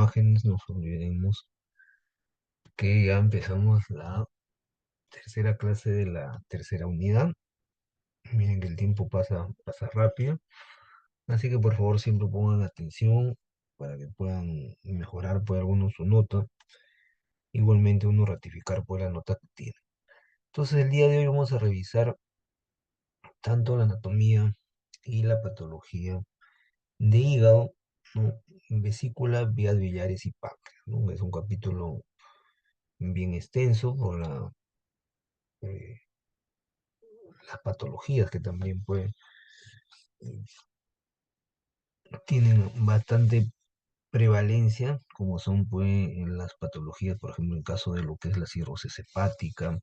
imágenes, no nos olvidemos que ya empezamos la tercera clase de la tercera unidad. Miren que el tiempo pasa rápido, así que por favor siempre pongan atención para que puedan mejorar por algunos su nota. Igualmente uno ratificar por la nota que tiene. Entonces el día de hoy vamos a revisar tanto la anatomía y la patología de hígado, ¿no? Vesícula, vías biliares y páncreas, ¿no? Es un capítulo bien extenso por eh, las patologías que también tienen bastante prevalencia, como son en las patologías, por ejemplo, en caso de lo que es la cirrosis hepática,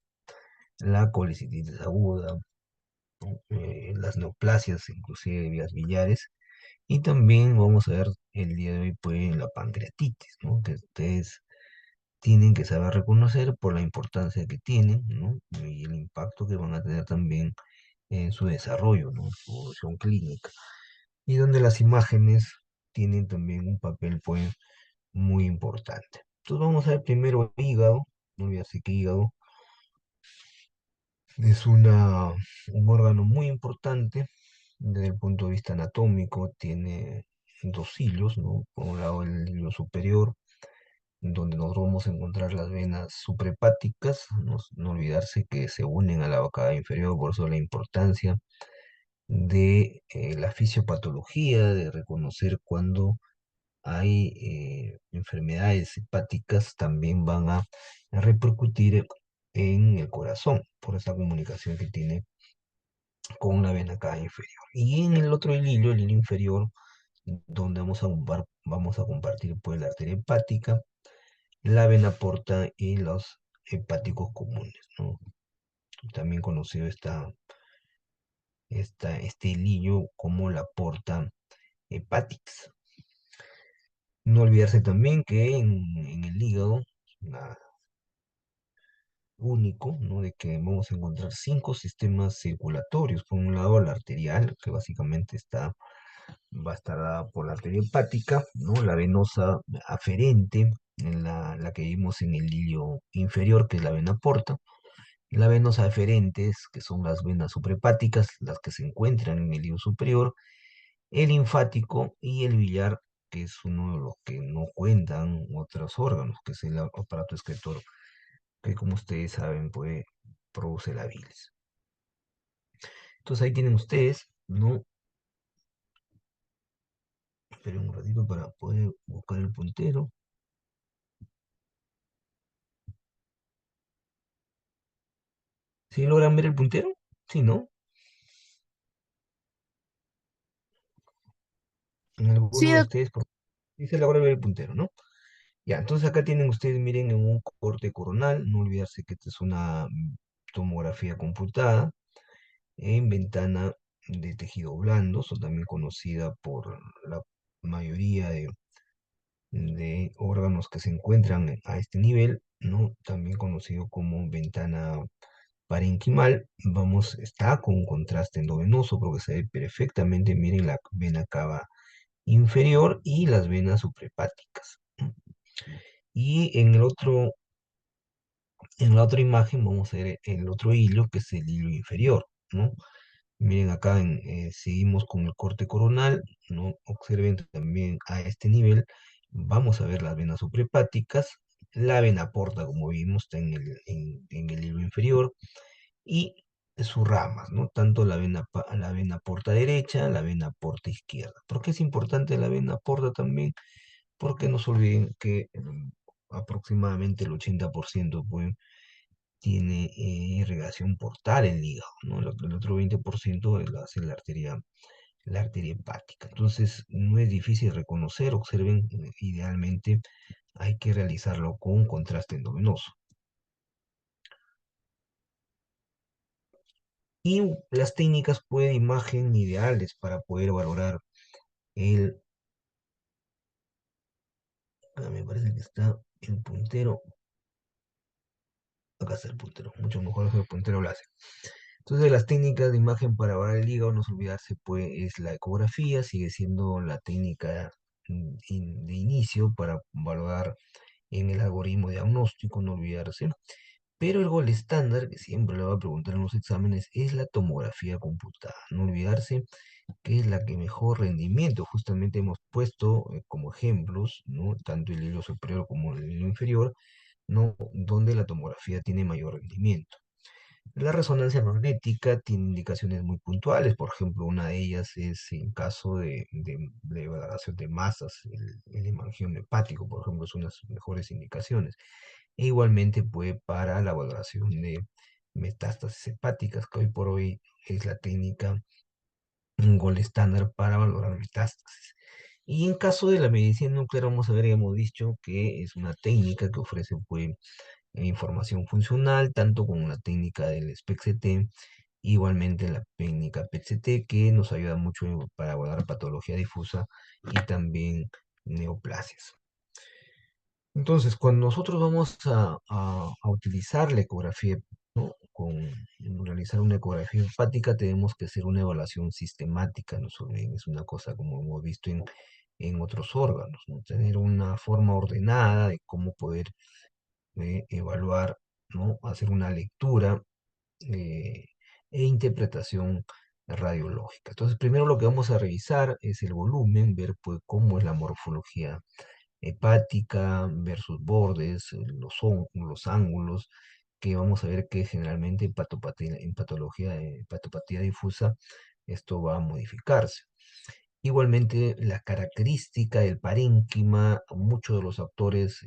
la colecistitis aguda, ¿no? Las neoplasias, inclusive de vías biliares, y también vamos a ver el día de hoy la pancreatitis, ¿no? Que ustedes tienen que saber reconocer por la importancia que tienen, ¿no? Y el impacto que van a tener también en su desarrollo, ¿no? Su evolución clínica. Y donde las imágenes tienen también un papel, muy importante. Entonces vamos a ver primero hígado, no olvidarse que hígado es un órgano muy importante desde el punto de vista anatómico, tiene dos hilos, ¿no? Por un lado el hilo superior, donde nos vamos a encontrar las venas suprahepáticas, no olvidarse que se unen a la boca inferior, por eso la importancia de la fisiopatología, de reconocer cuando hay enfermedades hepáticas, también van a repercutir en el corazón, por esa comunicación que tiene con la vena cava inferior. Y en el otro hilo, el hilo inferior, donde vamos a compartir la arteria hepática, la vena porta y los hepáticos comunes, ¿no? También conocido este hilillo como la porta hepática. No olvidarse también que en el hígado, la- único, ¿no? De que vamos a encontrar cinco sistemas circulatorios. Por un lado, la arterial, que básicamente va a estar dada por la arteria hepática, ¿no? La venosa aferente, la que vimos en el hilio inferior, que es la vena porta. La venosa aferentes, que son las venas suprahepáticas, las que se encuentran en el hilio superior. El linfático y el biliar, que es uno de los que no cuentan otros órganos, que es el aparato excretor, que como ustedes saben, produce la bilis. Entonces ahí tienen ustedes, ¿no? Esperen un ratito para poder buscar el puntero. ¿Sí logran ver el puntero? Sí, ¿no? En Sí, alguno de ustedes, sí se logra ver el puntero, ¿no? Ya, entonces acá tienen ustedes, miren, en un corte coronal, no olvidarse que esta es una tomografía computada en ventana de tejido blando, son también conocida por la mayoría de órganos que se encuentran a este nivel, ¿no? También conocido como ventana parenquimal. Está con un contraste endovenoso porque se ve perfectamente, miren la vena cava inferior y las venas suprahepáticas, ¿no? Y en la otra imagen vamos a ver el otro hilo, que es el hilo inferior, ¿no? Miren acá, seguimos con el corte coronal, ¿no? Observen también a este nivel, vamos a ver las venas suprahepáticas, la vena porta, como vimos, está en el hilo inferior, y sus ramas, ¿no? Tanto la vena porta derecha, la vena porta izquierda. ¿Por qué es importante la vena porta también? Porque no se olviden que aproximadamente el 80% tiene irrigación portal en el hígado, ¿no? El otro 20% lo hace la arteria hepática. Entonces, no es difícil reconocer, observen, idealmente hay que realizarlo con contraste endovenoso. Y las técnicas de imagen ideales para poder valorar el, me parece que está el puntero, acá está el puntero, mucho mejor que el puntero láser. Entonces, las técnicas de imagen para valorar el hígado, no se olvidarse, es la ecografía, sigue siendo la técnica de inicio para valorar en el algoritmo diagnóstico, no olvidarse. Pero el gol estándar, que siempre le va a preguntar en los exámenes, es la tomografía computada. No olvidarse que es la que mejor rendimiento, justamente hemos puesto como ejemplos, ¿no? Tanto el hilo superior como el hilo inferior, ¿no? Donde la tomografía tiene mayor rendimiento. La resonancia magnética tiene indicaciones muy puntuales, por ejemplo, una de ellas es en caso de valoración de masas, el hemangioma hepático, por ejemplo, es una de sus mejores indicaciones. E igualmente, pues, para la valoración de metástasis hepáticas, que hoy por hoy es la técnica un gol estándar para valorar metástasis. Y en caso de la medicina nuclear, vamos a ver, hemos dicho que es una técnica que ofrece, pues, información funcional, tanto como la técnica del SPECT-CT, igualmente la técnica PET-CT, que nos ayuda mucho para abordar patología difusa y también neoplasias. Entonces, cuando nosotros vamos a utilizar la ecografía, ¿no? Realizar una ecografía hepática, tenemos que hacer una evaluación sistemática, no solo es una cosa como hemos visto en otros órganos, ¿no? Tener una forma ordenada de cómo poder evaluar, ¿no? Hacer una lectura eh, e interpretación radiológica. Entonces, primero lo que vamos a revisar es el volumen, ver pues cómo es la morfología hepática, ver sus bordes, los ángulos, que vamos a ver que generalmente en patología, hepatopatía difusa, esto va a modificarse. Igualmente, la característica del parénquima, muchos de los autores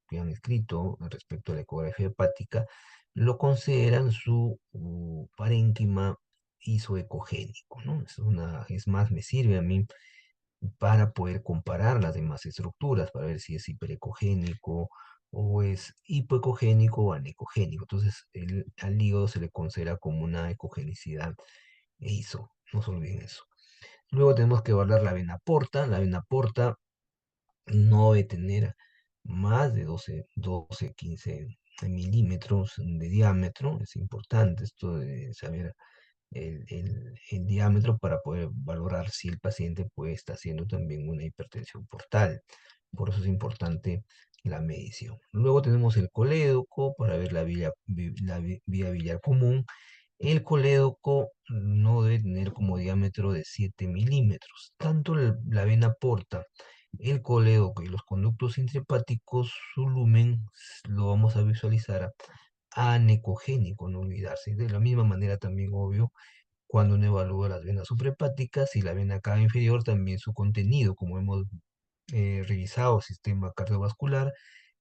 que han escrito respecto a la ecografía hepática lo consideran su parénquima isoecogénico, ¿no? Es más, me sirve a mí para poder comparar las demás estructuras, para ver si es hiperecogénico o es hipoecogénico o anecogénico. Entonces, al hígado se le considera como una ecogenicidad ISO, no se olviden eso. Luego tenemos que evaluar la vena porta. La vena porta no debe tener más de 15 milímetros de diámetro. Es importante esto de saber el diámetro para poder valorar si el paciente puede estar haciendo también una hipertensión portal. Por eso es importante la medición. Luego tenemos el colédoco para ver la vía biliar común. El colédoco no debe tener como diámetro de 7 milímetros. Tanto la vena porta, el colédoco y los conductos intrahepáticos, su lumen lo vamos a visualizar anecogénico, no olvidarse. De la misma manera también, obvio, cuando uno evalúa las venas suprahepáticas y la vena cava inferior, también su contenido, como hemos revisado, sistema cardiovascular,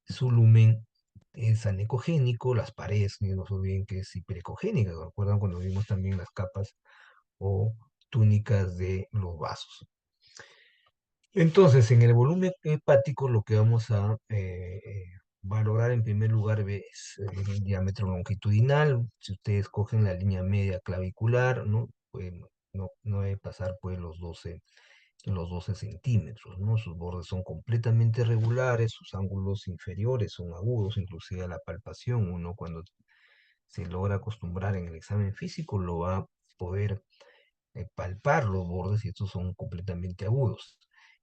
su lumen es anecogénico, las paredes, no se olviden que es hiperecogénica, ¿recuerdan cuando vimos también las capas o túnicas de los vasos? Entonces, en el volumen hepático lo que vamos a valorar en primer lugar es el diámetro longitudinal. Si ustedes cogen la línea media clavicular, ¿no? Pues, no debe pasar pues los 12 centímetros, ¿no? Sus bordes son completamente regulares, sus ángulos inferiores son agudos, inclusive a la palpación. Uno cuando se logra acostumbrar en el examen físico lo va a poder palpar los bordes y estos son completamente agudos.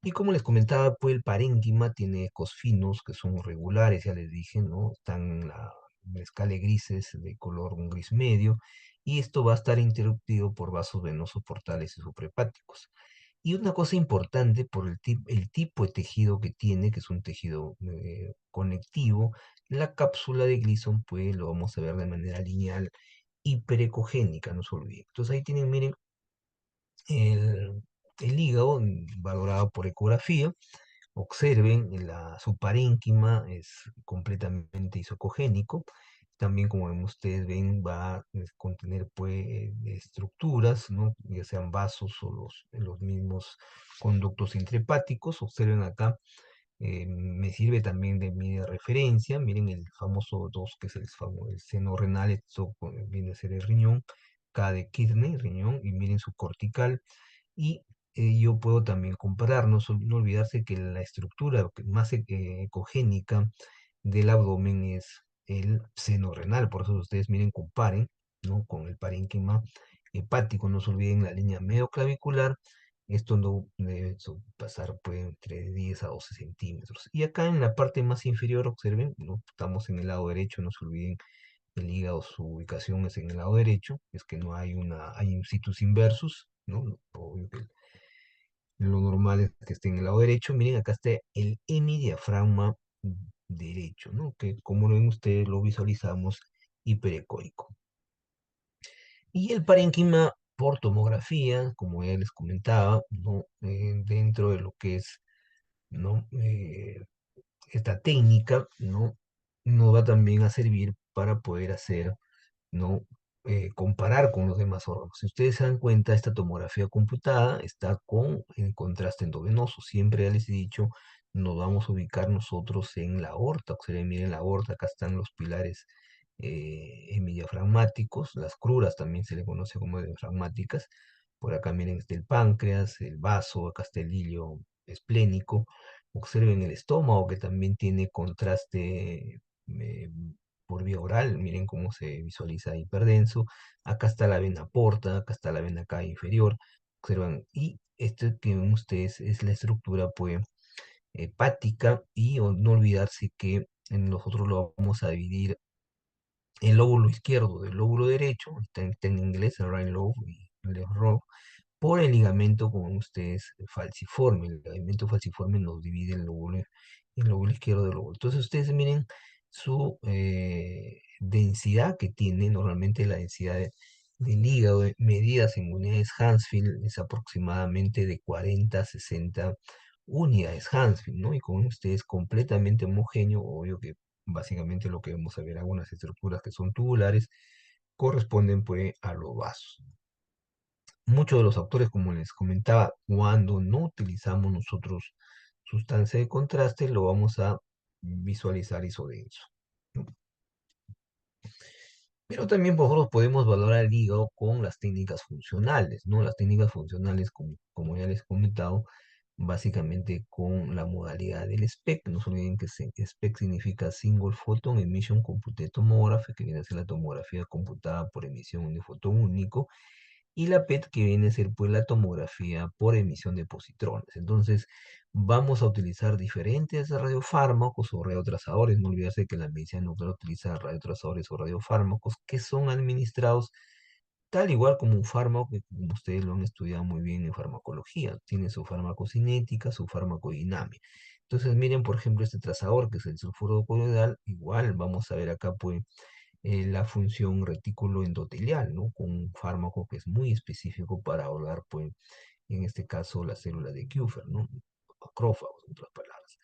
Y como les comentaba, pues el parénquima tiene ecos finos que son regulares, ya les dije, ¿no? Están en la escala de grises de color un gris medio y esto va a estar interrumpido por vasos venosos portales y suprahepáticos. Y una cosa importante por el tipo de tejido que tiene, que es un tejido conectivo, la cápsula de Gleason, pues lo vamos a ver de manera lineal, hiperecogénica, no se olviden. Entonces ahí tienen, miren, el, el hígado valorado por ecografía. Observen, su parénquima es completamente isocogénico. También, como ustedes ven, va a contener pues, estructuras, ¿no? Ya sean vasos o los mismos conductos intrahepáticos. Observen acá, me sirve también de mi referencia. Miren el famoso 2 que es el seno renal, esto viene a ser el riñón, K de kidney, riñón, y miren su cortical. Y yo puedo también comparar, no olvidarse que la estructura más ecogénica del abdomen es el seno renal. Por eso ustedes miren, comparen, ¿no? Con el parénquima hepático. No se olviden la línea medioclavicular, Esto no debe pasar pues, entre 10 a 12 centímetros. Y acá en la parte más inferior, observen, ¿no? Estamos en el lado derecho, no se olviden, el hígado, su ubicación es en el lado derecho, es que no hay hay un situs inversus, ¿no? Obvio que lo normal es que esté en el lado derecho. Miren, acá está el hemidiafragma derecho, ¿no? Que como lo ven ustedes, lo visualizamos hiperecoico. Y el parénquima por tomografía, como ya les comentaba, ¿no? Dentro de lo que es, ¿no? Esta técnica, ¿no? Nos va también a servir para poder hacer, ¿no? Comparar con los demás órganos. Si ustedes se dan cuenta, esta tomografía computada está con el contraste endovenoso. Siempre ya les he dicho, nos vamos a ubicar nosotros en la aorta. Observen, miren la aorta, acá están los pilares hemidiafragmáticos, las cruras también se le conoce como diafragmáticas. Por acá miren está el páncreas, el vaso, acá está el hilio esplénico. Observen el estómago que también tiene contraste por vía oral, miren cómo se visualiza hiperdenso. Acá está la vena porta, acá está la vena cava inferior. Observan, y esto que ven ustedes es la estructura pues, hepática, y no olvidarse que nosotros lo vamos a dividir el lóbulo izquierdo del lóbulo derecho, está en inglés el right lobe y el left lobe, por el ligamento, como ustedes, falciforme. El ligamento falciforme nos divide el lóbulo izquierdo del lóbulo. Entonces ustedes miren su densidad que tiene. Normalmente la densidad del hígado, medida en unidades Hansfield, es aproximadamente de 40 a 60 unidades Hansfield, ¿no? Y con ustedes completamente homogéneo, obvio que básicamente lo que vamos a ver, algunas estructuras que son tubulares, corresponden pues a los vasos. Muchos de los autores, como les comentaba, cuando no utilizamos nosotros sustancia de contraste, lo vamos a visualizar isodenso, ¿no? Pero también nosotros podemos valorar el hígado con las técnicas funcionales, ¿no? Las técnicas funcionales, como ya les he comentado, básicamente con la modalidad del SPEC. No se olviden que SPEC significa Single Photon Emission Computed Tomography, que viene a ser la tomografía computada por emisión de fotón único, y la PET, que viene a ser pues la tomografía por emisión de positrones. Entonces vamos a utilizar diferentes radiofármacos o radiotrazadores. No olvidarse que la medicina nuclear utiliza radiotrazadores o radiofármacos que son administrados tal igual como un fármaco, que como ustedes lo han estudiado muy bien en farmacología. Tiene su farmacocinética, su farmacodinámica. Entonces miren, por ejemplo, este trazador que es el sulfuro coloidal. Igual vamos a ver acá pues la función retículo endotelial, ¿no? Con un fármaco que es muy específico para hablar, pues, en este caso, la célula de Kupffer, ¿no? Macrófagos, en otras palabras.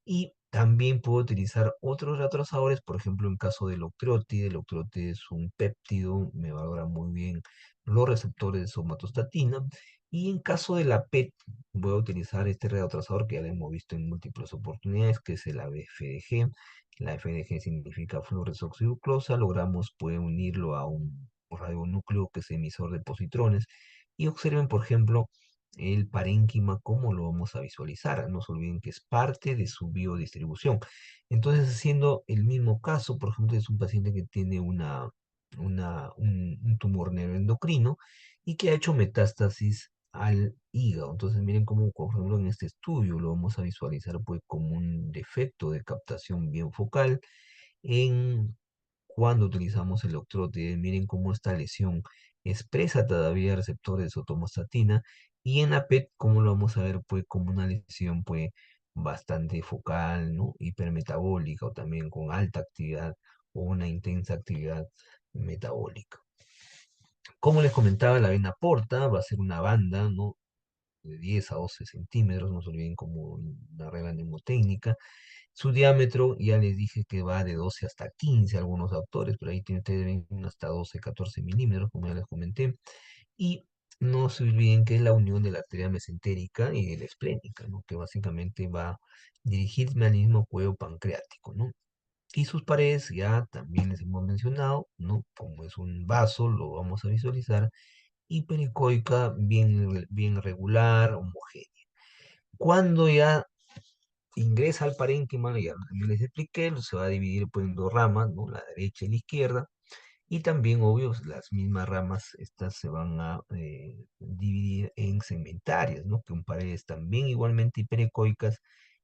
Y también puedo utilizar otros retrasadores, por ejemplo, en caso del octreotide. El octreotide es un péptido, me valora muy bien los receptores de somatostatina. Y en caso de la PET, voy a utilizar este retrotrasador que ya lo hemos visto en múltiples oportunidades, que es el ABFDG. La FDG significa fluoresoxiglucosa. Logramos pues, unirlo a un radionúcleo que es emisor de positrones. Y observen, por ejemplo, el parénquima, cómo lo vamos a visualizar. No se olviden que es parte de su biodistribución. Entonces, haciendo el mismo caso, por ejemplo, es un paciente que tiene un tumor neuroendocrino y que ha hecho metástasis al hígado. Entonces, miren cómo, por ejemplo, en este estudio lo vamos a visualizar pues, como un defecto de captación bien focal en cuando utilizamos el octrótide. Miren cómo esta lesión expresa todavía receptores de sotomostatina, y en la PET, como lo vamos a ver, pues como una lesión pues bastante focal, ¿no? Hipermetabólica, o también con alta actividad o una intensa actividad metabólica. Como les comentaba, la vena porta va a ser una banda, ¿no? De 10 a 12 centímetros, no se olviden como una regla mnemotécnica. Su diámetro, ya les dije que va de 12 hasta 15, algunos autores, pero ahí tienen ustedes ven hasta 12, 14 milímetros, como ya les comenté. Y no se olviden que es la unión de la arteria mesentérica y de la esplénica, ¿no? Que básicamente va a dirigirme al mismo cuello pancreático, ¿no? Y sus paredes ya también les hemos mencionado, ¿no? Como es un vaso, lo vamos a visualizar hipericoica, bien regular, homogénea. Cuando ya ingresa al parénquima, ya también les expliqué, se va a dividir pues, en dos ramas, ¿no? La derecha y la izquierda. Y también, obvio, las mismas ramas, estas se van a dividir en segmentarias, ¿no? Con paredes también igualmente hiperecoicas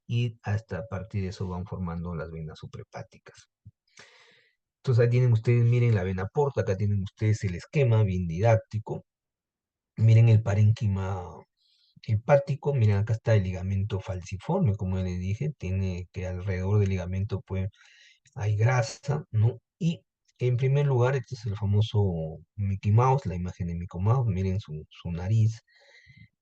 y hasta a partir de eso van formando las venas suprahepáticas. Entonces ahí tienen ustedes, miren la vena porta, acá tienen ustedes el esquema bien didáctico. Miren el parénquima hepático, miren acá está el ligamento falciforme, como ya les dije, tiene que alrededor del ligamento pues hay grasa, ¿no? Y en primer lugar, este es el famoso Mickey Mouse, la imagen de Mickey Mouse, miren su nariz,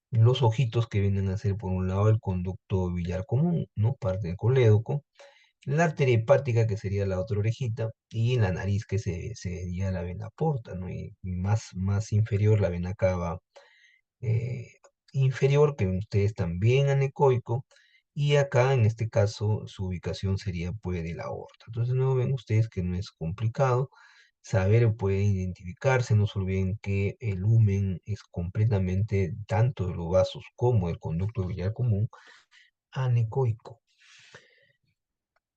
los ojitos que vienen a ser por un lado el conducto biliar común, ¿no? Parte del colédoco, la arteria hepática que sería la otra orejita y la nariz que sería la vena porta, ¿no? Y más inferior la vena cava eh, inferior, que ustedes también anecoico, y acá en este caso su ubicación sería pues de la aorta. Entonces no ven ustedes que no es complicado saber, pueden identificarse, no se olviden que el lumen es completamente tanto de los vasos como del conducto biliar común anecoico.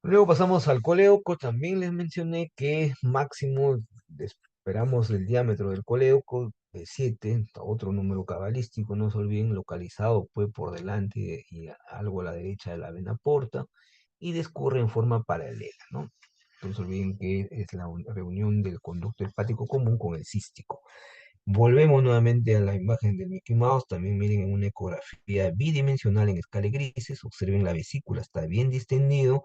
Luego pasamos al colédoco, también les mencioné que máximo esperamos el diámetro del colédoco de 7, otro número cabalístico, no se olviden, localizado pues por delante y algo a la derecha de la vena porta, y discurre en forma paralela, ¿no? No se olviden que es la reunión del conducto hepático común con el cístico. Volvemos nuevamente a la imagen del Mickey Mouse, también miren en una ecografía bidimensional en escala de grises, observen la vesícula, está bien distendido,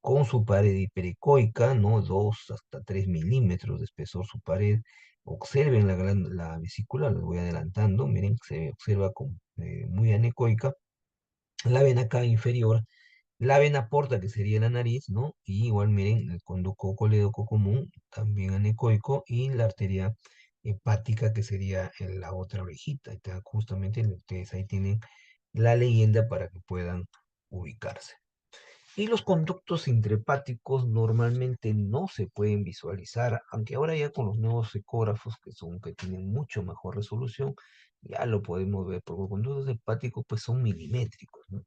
con su pared hiperecoica, ¿no? 2 hasta 3 milímetros de espesor su pared. Observen la vesícula, les voy adelantando, miren, se observa muy anecoica. La vena cava inferior, la vena porta, que sería la nariz, ¿no? Y igual miren, el conducto colédoco común, también anecoico, y la arteria hepática, que sería en la otra orejita. Justamente ustedes ahí tienen la leyenda para que puedan ubicarse. Y los conductos intrahepáticos normalmente no se pueden visualizar, aunque ahora ya con los nuevos ecógrafos que tienen mucho mejor resolución, ya lo podemos ver, porque los conductos hepáticos pues son milimétricos, ¿no?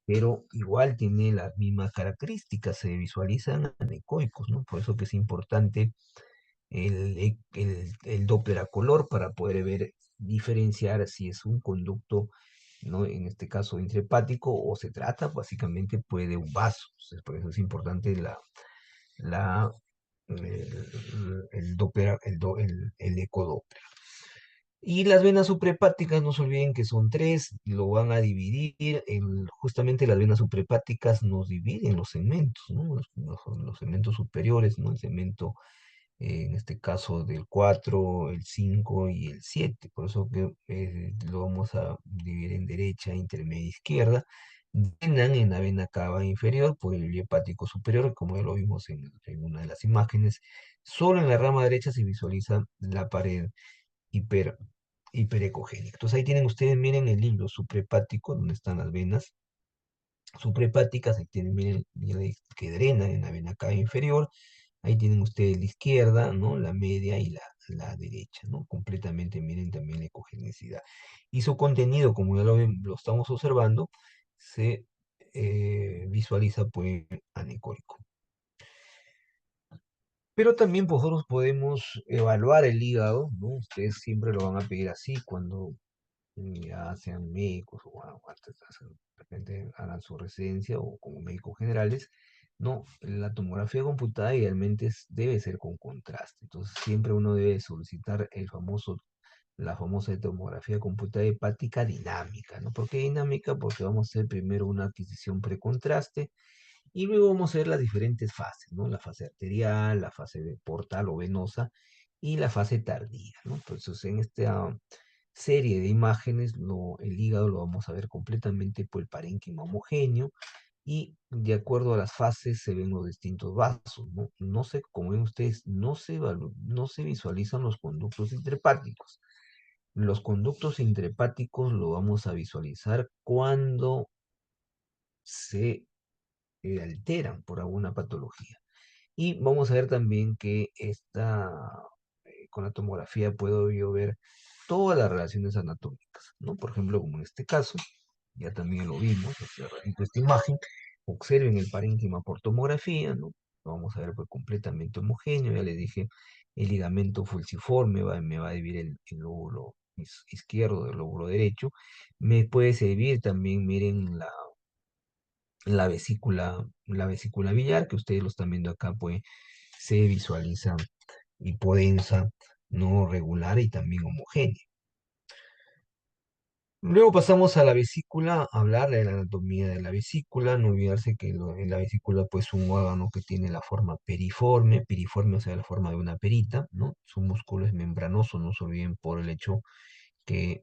Pero igual tiene las mismas características, se visualizan anecoicos, ¿no? Por eso que es importante el Doppler a color para poder ver, diferenciar si es un conducto, ¿no? En este caso intrahepático, o se trata básicamente pues, de un vaso. Entonces, por eso es importante la, el Doppler, el ecodoppler. Y las venas suprahepáticas, no se olviden que son tres, lo van a dividir, justamente las venas suprahepáticas nos dividen los segmentos, ¿no? Los segmentos superiores, ¿no? El segmento en este caso del 4 el 5 y el 7. Por eso que lo vamos a dividir en derecha, intermedia, izquierda. Drenan en la vena cava inferior por el bulbo hepático superior, como ya lo vimos en una de las imágenes. Solo en la rama derecha se visualiza la pared hiper, hiperecogénica. Entonces ahí tienen ustedes, miren el hilo suprahepático, donde están las venas suprahepáticas, ahí tienen, miren que drenan en la vena cava inferior. Ahí tienen ustedes la izquierda, ¿no? La media y la derecha, ¿no? Completamente, miren también la ecogenicidad. Y su contenido, como ya lo estamos observando, se visualiza pues anecoico. Pero también pues, nosotros podemos evaluar el hígado, ¿no? Ustedes siempre lo van a pedir así cuando ya sean médicos o bueno, de repente hagan su residencia o como médicos generales, no, la tomografía computada idealmente debe ser con contraste. Entonces siempre uno debe solicitar la famosa tomografía computada hepática dinámica, ¿no? ¿Por qué dinámica? Porque vamos a hacer primero una adquisición precontraste y luego vamos a ver las diferentes fases, ¿no? La fase arterial, la fase portal o venosa y la fase tardía, ¿no? Entonces, en esta serie de imágenes, el hígado lo vamos a ver completamente por el parénquima homogéneo y de acuerdo a las fases se ven los distintos vasos, ¿no? No se, como ven ustedes, no se visualizan los conductos intrahepáticos. Los conductos intrahepáticos lo vamos a visualizar cuando se alteran por alguna patología. Y vamos a ver también que con la tomografía puedo yo ver todas las relaciones anatómicas, ¿no? Por ejemplo, como en este caso, ya también lo vimos, hace ratito esta imagen, observen el parénquima por tomografía, ¿no? lo vamos a ver pues completamente homogéneo. Ya le dije, el ligamento falciforme me va a dividir el lóbulo izquierdo del lóbulo derecho. Me puede servir también, miren, la vesícula biliar, que ustedes lo están viendo acá, pues se visualiza hipodensa, no regular y también homogénea. Luego pasamos a la vesícula, a hablar de la anatomía de la vesícula, no olvidarse que en la vesícula pues es un órgano que tiene la forma piriforme, o sea, la forma de una perita, ¿no? Su músculo es membranoso, no se olviden por el hecho que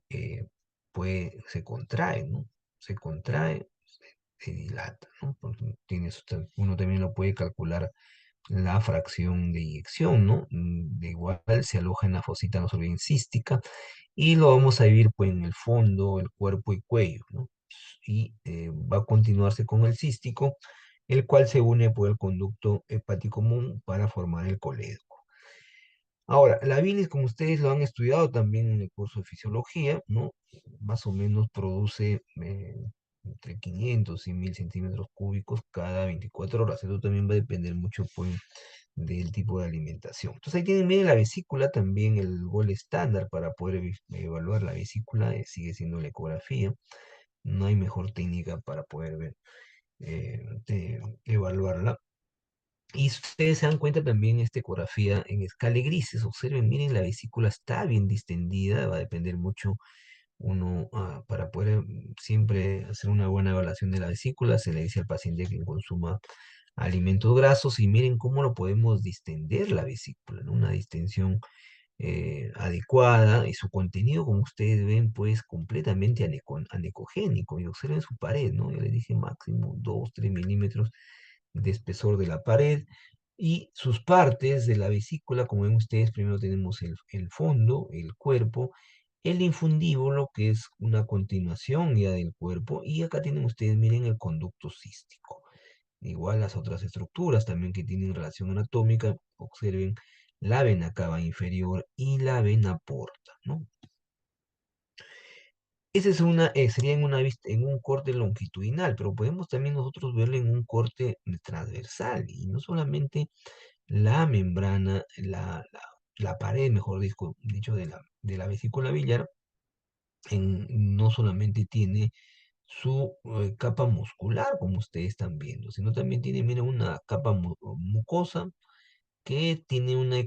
se contrae, ¿no? Se contrae, se dilata, ¿no? Porque uno también lo puede calcular la fracción de eyección, ¿no? De igual se aloja en la fosita, no se olviden, cística, y lo vamos a dividir pues en el fondo, el cuerpo y cuello, ¿no? Y va a continuarse con el cístico, el cual se une por el conducto hepático común para formar el colédoco. Ahora, la bilis, como ustedes lo han estudiado también en el curso de fisiología, ¿no? Más o menos produce entre 500 y 1000 centímetros cúbicos cada 24 horas. Eso también va a depender mucho, pues, del tipo de alimentación. Entonces ahí tienen, miren la vesícula, también el gol estándar para poder evaluar la vesícula sigue siendo la ecografía. No hay mejor técnica para poder ver, evaluarla. Y si ustedes se dan cuenta también esta ecografía en escala de grises, observen, miren, la vesícula está bien distendida, va a depender mucho uno, para poder siempre hacer una buena evaluación de la vesícula, se le dice al paciente que consuma alimentos grasos y miren cómo lo podemos distender la vesícula, ¿no? Una distensión adecuada y su contenido, como ustedes ven, pues completamente anecogénico. Y observen su pared, ¿no? Ya les dije máximo 2, 3 milímetros de espesor de la pared. Y sus partes de la vesícula, como ven ustedes, primero tenemos el fondo, el cuerpo, el infundíbulo, que es una continuación ya del cuerpo, y acá tienen ustedes, miren, el conducto cístico. Igual las otras estructuras también que tienen relación anatómica, observen la vena cava inferior y la vena porta, ¿no? Esa es sería en un corte longitudinal, pero podemos también nosotros verlo en un corte transversal, y no solamente la membrana, la pared, mejor dicho, de la vesícula biliar, no solamente tiene su capa muscular, como ustedes están viendo, sino también tiene, mira, una capa mucosa que tiene una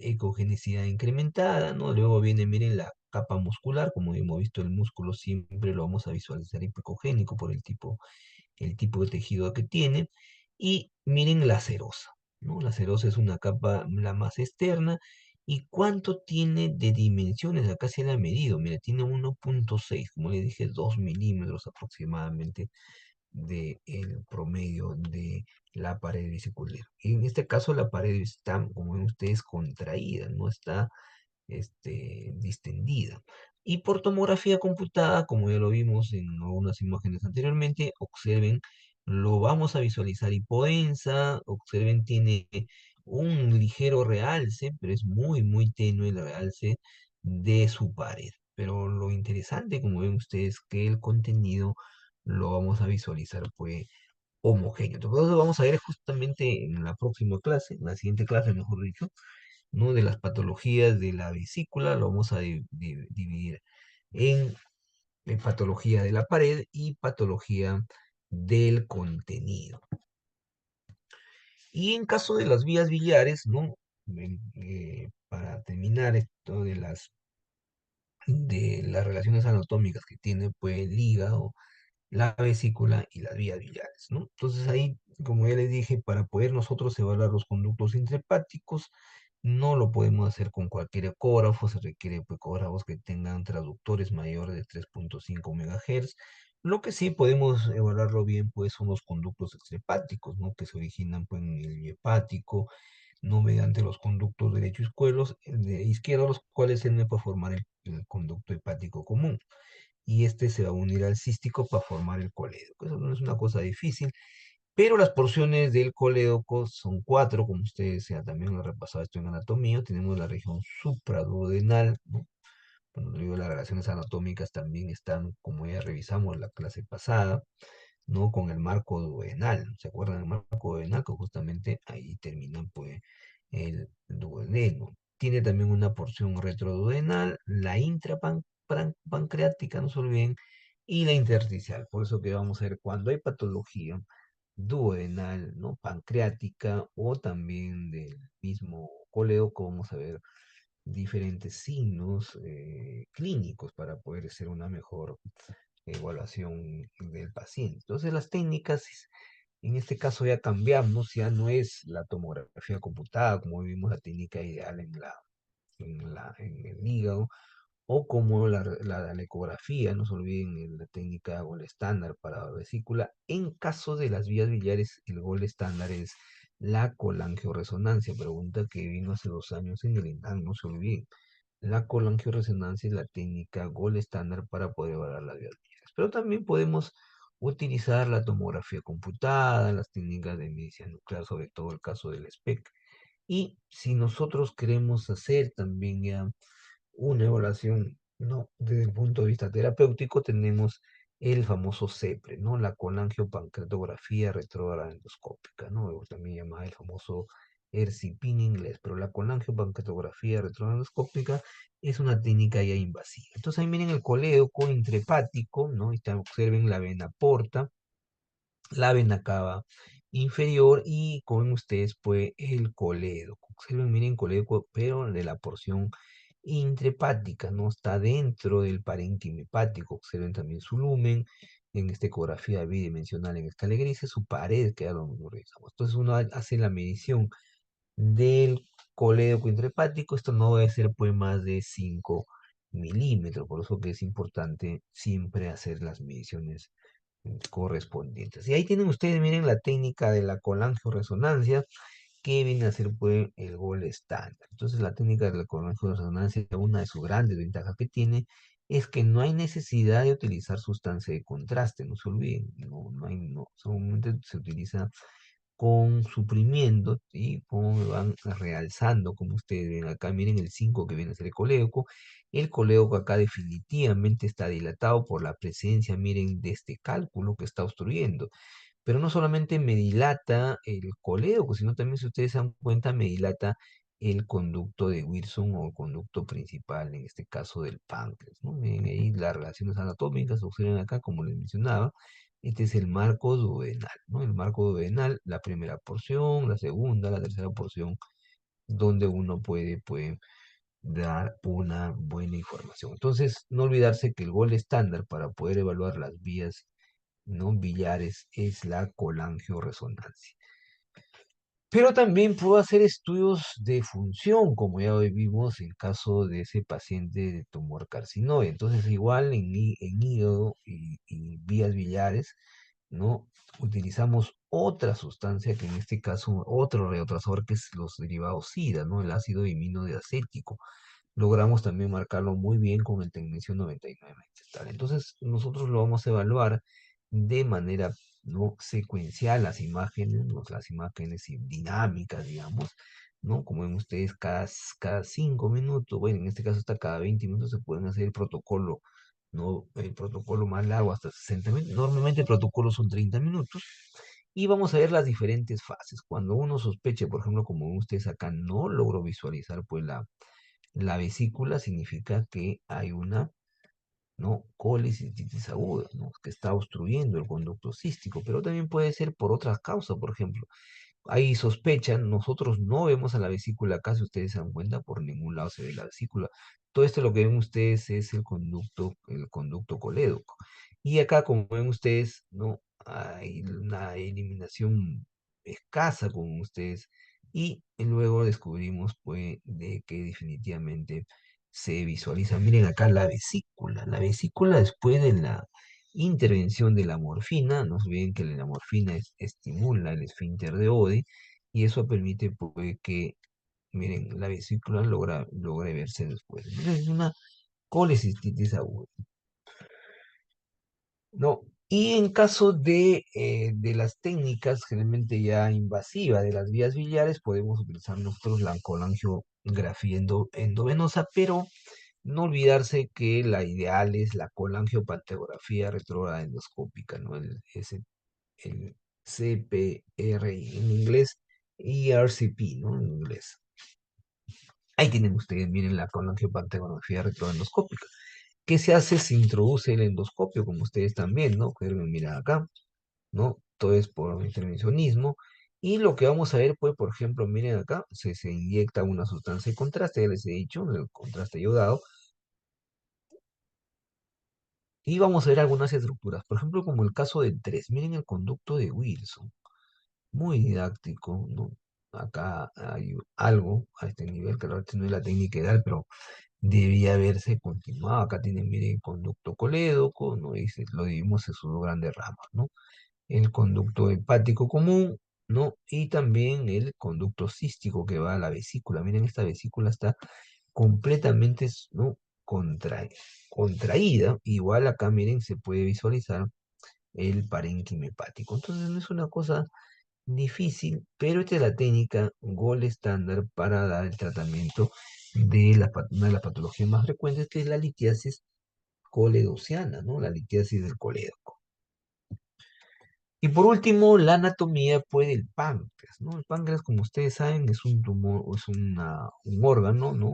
ecogenicidad incrementada, ¿no? Luego viene, miren, la capa muscular, como hemos visto, el músculo siempre lo vamos a visualizar hipocogénico por el tipo de tejido que tiene. Y miren la serosa, ¿no? La serosa es una capa la más externa. ¿Y cuánto tiene de dimensiones? Acá se le ha medido, mira, tiene 1,6, como le dije, 2 milímetros aproximadamente del promedio de la pared vesicular. En este caso la pared está, como ven ustedes, contraída, no está distendida. Y por tomografía computada, como ya lo vimos en algunas imágenes anteriormente, observen, lo vamos a visualizar hipodensa, observen, tiene un ligero realce, pero es muy, muy tenue el realce de su pared. Pero lo interesante, como ven ustedes, que el contenido lo vamos a visualizar, pues, homogéneo. Entonces vamos a ver justamente en la próxima clase, en la siguiente clase, mejor dicho, ¿no? De las patologías de la vesícula, lo vamos a dividir en patología de la pared y patología del contenido. Y en caso de las vías biliares, ¿no? Para terminar esto de las relaciones anatómicas que tiene, pues, el hígado, la vesícula y las vías biliares, ¿no? Entonces ahí, como ya les dije, para poder nosotros evaluar los conductos intrahepáticos, no lo podemos hacer con cualquier ecógrafo, se requiere, pues, ecógrafos que tengan traductores mayores de 3,5 MHz. Lo que sí podemos evaluarlo bien, pues, son los conductos extrahepáticos, ¿no? Que se originan, pues, en el hepático, no mediante los conductos derecho y izquierdo, los cuales sirven para formar el conducto hepático común, y este se va a unir al cístico para formar el colédoco. Eso no es una cosa difícil, pero las porciones del colédoco son cuatro, como ustedes ya también lo han repasado esto en anatomía. Tenemos la región supraduodenal, ¿no? Cuando digo las relaciones anatómicas también están, como ya revisamos en la clase pasada. ¿no? Con el marco duodenal. ¿Se acuerdan del marco duodenal? Que justamente ahí termina pues el duodeno. Tiene también una porción retroduodenal, la intrapancreática, no se olviden, y la intersticial. Por eso que vamos a ver cuando hay patología duodenal, ¿no? Pancreática o también del mismo colédoco, vamos a ver diferentes signos clínicos para poder hacer una mejor evaluación del paciente. Entonces las técnicas, en este caso ya cambiamos, ya no es la tomografía computada, como vimos la técnica ideal en el hígado, o como la ecografía, no se olviden la técnica gol estándar para la vesícula. En caso de las vías biliares, el gol estándar es la colangioresonancia, pregunta que vino hace 2 años en el INAN, no se olviden. La colangioresonancia es la técnica gol estándar para poder evaluar las vías biliares. Pero también podemos utilizar la tomografía computada, las técnicas de medicina nuclear, sobre todo el caso del SPEC. Y si nosotros queremos hacer también ya una evaluación, ¿no? Desde el punto de vista terapéutico tenemos el famoso CEPRE, ¿no? La colangiopancreatografía retrógrada endoscópica, ¿no? O también llamada el famoso ERCP en inglés, pero la colangiopancreatografía retrógrada endoscópica es una técnica ya invasiva. Entonces ahí miren el colédoco intrahepático, ¿no? Y observen la vena porta, la vena cava inferior y con ustedes pues el colédoco. Observen, miren colédoco, pero de la porción intrahepática, no está dentro del parénquima hepático. Observen también su lumen en esta ecografía bidimensional en escala gris, su pared que ya lo revisamos. Entonces uno hace la medición del colédoco intrahepático, esto no debe ser pues más de 5 milímetros, por eso que es importante siempre hacer las mediciones correspondientes. Y ahí tienen ustedes, miren la técnica de la colangioresonancia, que viene a ser pues el gol estándar. Entonces la técnica de la colangioresonancia, una de sus grandes ventajas que tiene, es que no hay necesidad de utilizar sustancia de contraste, no se olviden, solamente se utiliza con suprimiendo, y como van realzando, como ustedes ven acá, miren el 5 que viene a ser el colédoco acá definitivamente está dilatado por la presencia, miren, de este cálculo que está obstruyendo. Pero no solamente me dilata el colédoco, sino también, si ustedes se dan cuenta, me dilata el conducto de Wilson o el conducto principal, en este caso del páncreas, ¿no? Miren ahí las relaciones anatómicas, observen acá, como les mencionaba, este es el marco duodenal, ¿no? El marco duodenal, la primera porción, la segunda, la tercera porción, donde uno puede dar una buena información. Entonces, no olvidarse que el gol estándar para poder evaluar las vías no billares es la colangioresonancia. Pero también puedo hacer estudios de función, como ya hoy vimos en caso de ese paciente de tumor carcinoide. Entonces, igual en hígado y vías biliares, ¿no? Utilizamos otra sustancia que en este caso, otro retrotransor, que es los derivados SIDA, ¿no? El ácido diacético. Logramos también marcarlo muy bien con el tecnecio 99 magistral. Entonces, nosotros lo vamos a evaluar de manera no secuencial, las imágenes dinámicas, digamos, ¿no? Como ven ustedes, cada 5 minutos, bueno, en este caso hasta cada 20 minutos se pueden hacer el protocolo, ¿no? El protocolo más largo hasta 60 minutos. Normalmente el protocolo son 30 minutos. Y vamos a ver las diferentes fases. Cuando uno sospeche, por ejemplo, como ven ustedes acá, no logro visualizar pues la vesícula, significa que hay una, ¿no? Colicistitis aguda, ¿no? Que está obstruyendo el conducto cístico, pero también puede ser por otras causas, por ejemplo. Hay sospechan, nosotros no vemos a la vesícula acá, si ustedes se dan cuenta, por ningún lado se ve la vesícula. Todo esto lo que ven ustedes es el conducto colédoco. Y acá, como ven ustedes, no hay una eliminación escasa, como ustedes, y luego descubrimos, pues, de que definitivamente se visualiza. Miren acá la vesícula. La vesícula, después de la intervención de la morfina, nos ven que la morfina estimula el esfínter de Oddi, y eso permite pues, que, miren, la vesícula logra verse después. Entonces es una colecistitis aguda, ¿no? Y en caso de las técnicas generalmente ya invasivas de las vías biliares, podemos utilizar nosotros la colangiografía endovenosa, pero no olvidarse que la ideal es la colangiopancreatografía retrógrada endoscópica, ¿no? el CPRI en inglés y RCP, ¿no? En inglés. Ahí tienen ustedes, miren la colangiopancreografía retroendoscópica. ¿Qué se hace? Se introduce el endoscopio, como ustedes también, ¿no? Pueden mirar acá, ¿no? Todo es por intervencionismo. Y lo que vamos a ver, pues, por ejemplo, miren acá, se inyecta una sustancia de contraste, ya les he dicho, el contraste iodado, y vamos a ver algunas estructuras. Por ejemplo, como el caso del 3, miren el conducto de Wilson, muy didáctico, ¿no? Acá hay algo a este nivel, que realmente no es la técnica ideal, pero debía haberse continuado. Acá tienen, miren, conducto colédoco, ¿no? Y lo dividimos en sus dos grandes ramas, ¿no? El conducto hepático común, ¿no? Y también el conducto cístico que va a la vesícula. Miren, esta vesícula está completamente, ¿no? Contra- contraída. Igual acá, miren, se puede visualizar el parénquima hepático. Entonces no es una cosa difícil, pero esta es la técnica gol estándar para dar el tratamiento de una de las patologías más frecuentes, que es la litiasis coledociana, ¿no? La litiasis del colédoco. Y por último, la anatomía pues, del páncreas, ¿no? El páncreas, como ustedes saben, es un tumor, es un órgano, ¿no?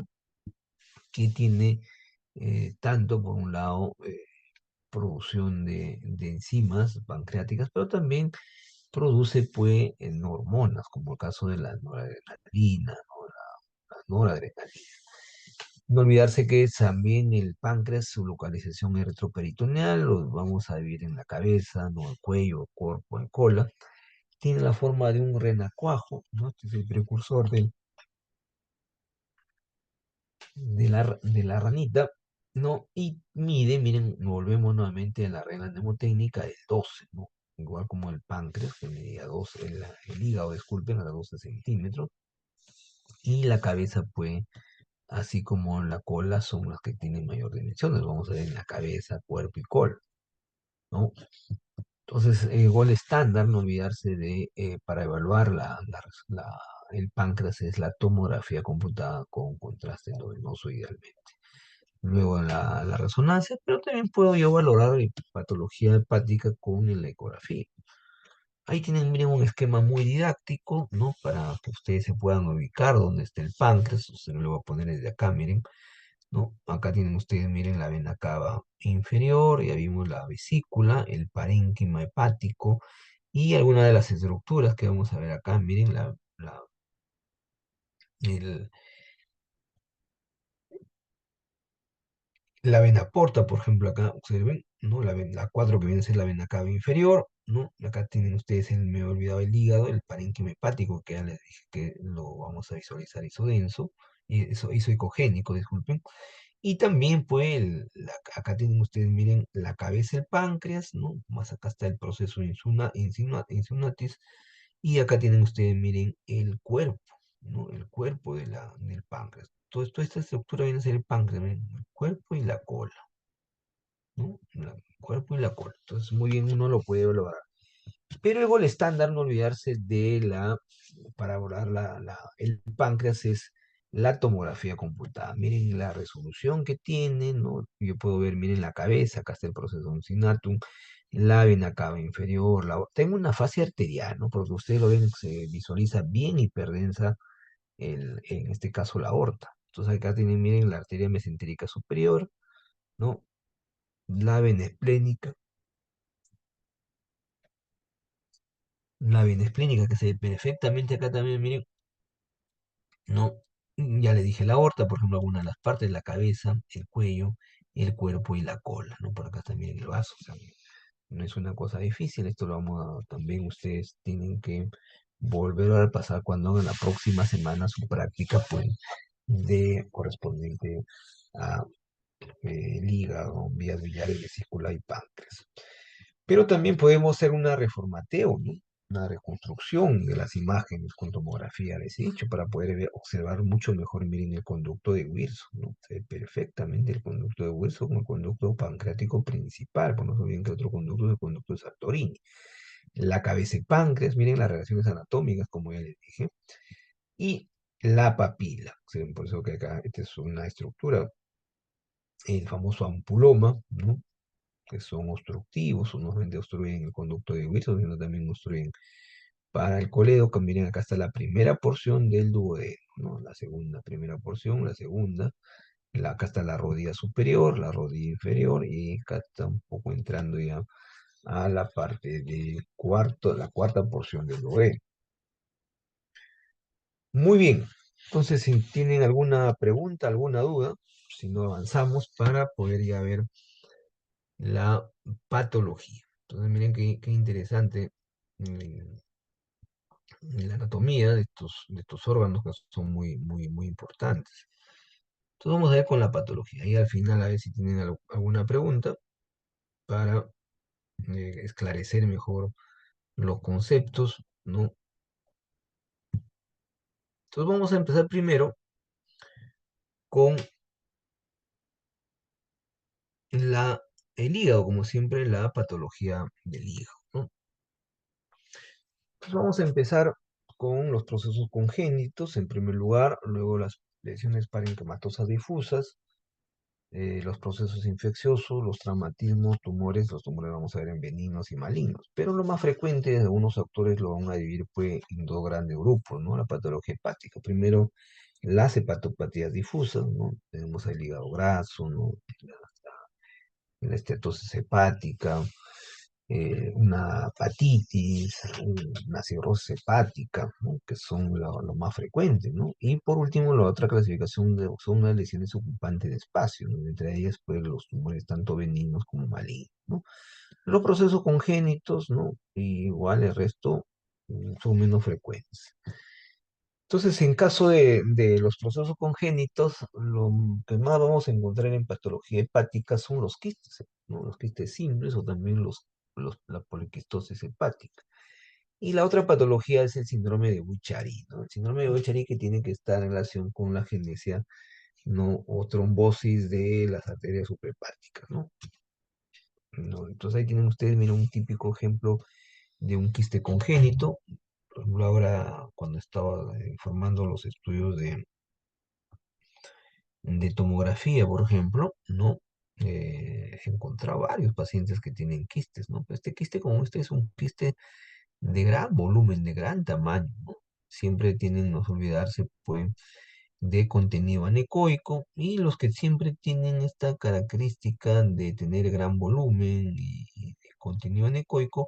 Que tiene tanto, por un lado, producción de enzimas pancreáticas, pero también produce, pues, hormonas, como el caso de la noradrenalina, ¿no? La noradrenalina. No olvidarse que también el páncreas, su localización es retroperitoneal, lo vamos a vivir en la cabeza, ¿no? El cuello, el cuerpo, el cola. Tiene la forma de un renacuajo, ¿no? Este es el precursor de la ranita, ¿no? Y mide, miren, volvemos nuevamente a la regla mnemotécnica del 12, ¿no? Igual como el páncreas, que medía 12, el hígado, disculpen, a 12 centímetros, y la cabeza, pues, así como la cola, son las que tienen mayor dimensiones. Vamos a ver en la cabeza, cuerpo y cola, ¿no? Entonces, gol estándar, no olvidarse de, para evaluar el páncreas, es la tomografía computada con contraste luminoso idealmente. Luego la resonancia, pero también puedo yo valorar la patología hepática con la ecografía. Ahí tienen, miren, un esquema muy didáctico, ¿no? Para que ustedes se puedan ubicar dónde está el páncreas. Se lo voy a poner desde acá, miren, ¿no? Acá tienen ustedes, miren, la vena cava inferior, ya vimos la vesícula, el parénquima hepático y algunas de las estructuras que vamos a ver acá, miren, el, la vena porta, por ejemplo, acá observen, ¿no? La 4 que viene a ser la vena cava inferior, ¿no? Acá tienen ustedes, me he olvidado el hígado, el parénquima hepático, que ya les dije que lo vamos a visualizar isodenso, y eso, isocogénico, disculpen. Y también, pues, acá tienen ustedes, miren, la cabeza del páncreas, ¿no? Más acá está el proceso insunatis. Y acá tienen ustedes, miren, el cuerpo, ¿no? El cuerpo del páncreas. Toda esta estructura viene a ser el páncreas, miren, el cuerpo y la cola, ¿no? El cuerpo y la cola. Entonces, muy bien, uno lo puede evaluar. Pero el gol estándar, no olvidarse para evaluar el páncreas es la tomografía computada. Miren la resolución que tiene, ¿no? Yo puedo ver, miren la cabeza, acá está el proceso incinatum, la vena cava inferior, tengo una fase arterial, ¿no? Porque ustedes lo ven, se visualiza bien hiperdensa, en este caso la aorta. Entonces acá tienen, miren, la arteria mesentérica superior, ¿no? La vena esplénica, que se ve perfectamente acá también, miren, ¿no? Ya le dije la aorta, por ejemplo, algunas de las partes, la cabeza, el cuello, el cuerpo y la cola, ¿no? Por acá también el vaso, o sea, no es una cosa difícil, esto lo vamos a, también ustedes tienen que volver a pasar cuando hagan la próxima semana su práctica, pues, de correspondiente a hígado, vías biliares, vesícula y páncreas. Pero también podemos hacer una reformateo, ¿no? Una reconstrucción de las imágenes con tomografía de ese hecho para poder observar mucho mejor, miren, el conducto de Wilson, ¿no? Se ve perfectamente el conducto de Wilson como el conducto pancreático principal, por no sé bien que otro conducto es el conducto de Sartorini. La cabeza y páncreas, miren las relaciones anatómicas, como ya les dije, y la papila. ¿Sí? Por eso que acá esta es una estructura, el famoso ampuloma, ¿no? que son obstructivos, no solamente obstruyen el conducto de Wilson, sino también obstruyen para el coledoca. Miren, acá está la primera porción del duodeno, ¿no? La segunda, primera porción, la segunda. Acá está la rodilla superior, la rodilla inferior, y acá está un poco entrando ya a la parte de la cuarta porción del duodeno. Muy bien. Entonces, si tienen alguna pregunta, alguna duda, si no avanzamos para poder ya ver la patología. Entonces, miren qué interesante mm, la anatomía de estos órganos que son muy importantes. Entonces, vamos a ver con la patología. Y al final, a ver si tienen alguna pregunta para esclarecer mejor los conceptos, ¿no? Entonces, vamos a empezar primero con el hígado, como siempre, la patología del hígado, ¿no? Entonces vamos a empezar con los procesos congénitos, en primer lugar, luego las lesiones parenquimatosas difusas, los procesos infecciosos, los traumatismos, los tumores vamos a ver en benignos y malignos, pero lo más frecuente, algunos autores lo van a dividir pues, en dos grandes grupos, ¿no? La patología hepática, primero las hepatopatías difusas, ¿no? Tenemos el hígado graso, ¿no? La esteatosis hepática, una hepatitis, una cirrosis hepática, ¿no? Que son lo más frecuente, ¿no? Y por último, la otra clasificación son las lesiones ocupantes de espacio, ¿no? Entre ellas, pues, los tumores tanto benignos como malignos, ¿no? Los procesos congénitos, ¿no? Y igual el resto son menos frecuentes. Entonces, en caso de los procesos congénitos, lo que más vamos a encontrar en patología hepática son los quistes, ¿no? Los quistes simples o también la poliquistosis hepática. Y la otra patología es el síndrome de Bucharý, ¿no? El síndrome de Bucharý que tiene que estar en relación con la agenesia, ¿no? O trombosis de las arterias suprahepáticas, ¿no? ¿No? Entonces ahí tienen ustedes, miren, un típico ejemplo de un quiste congénito. Por ejemplo, ahora cuando estaba informando los estudios de tomografía, por ejemplo, ¿no? He encontrado varios pacientes que tienen quistes, ¿no? Pues este quiste como este es un quiste de gran volumen, de gran tamaño, ¿no? Siempre tienen, no se olvidarse, pues, de contenido anecoico, y los que siempre tienen esta característica de tener gran volumen y de contenido anecoico,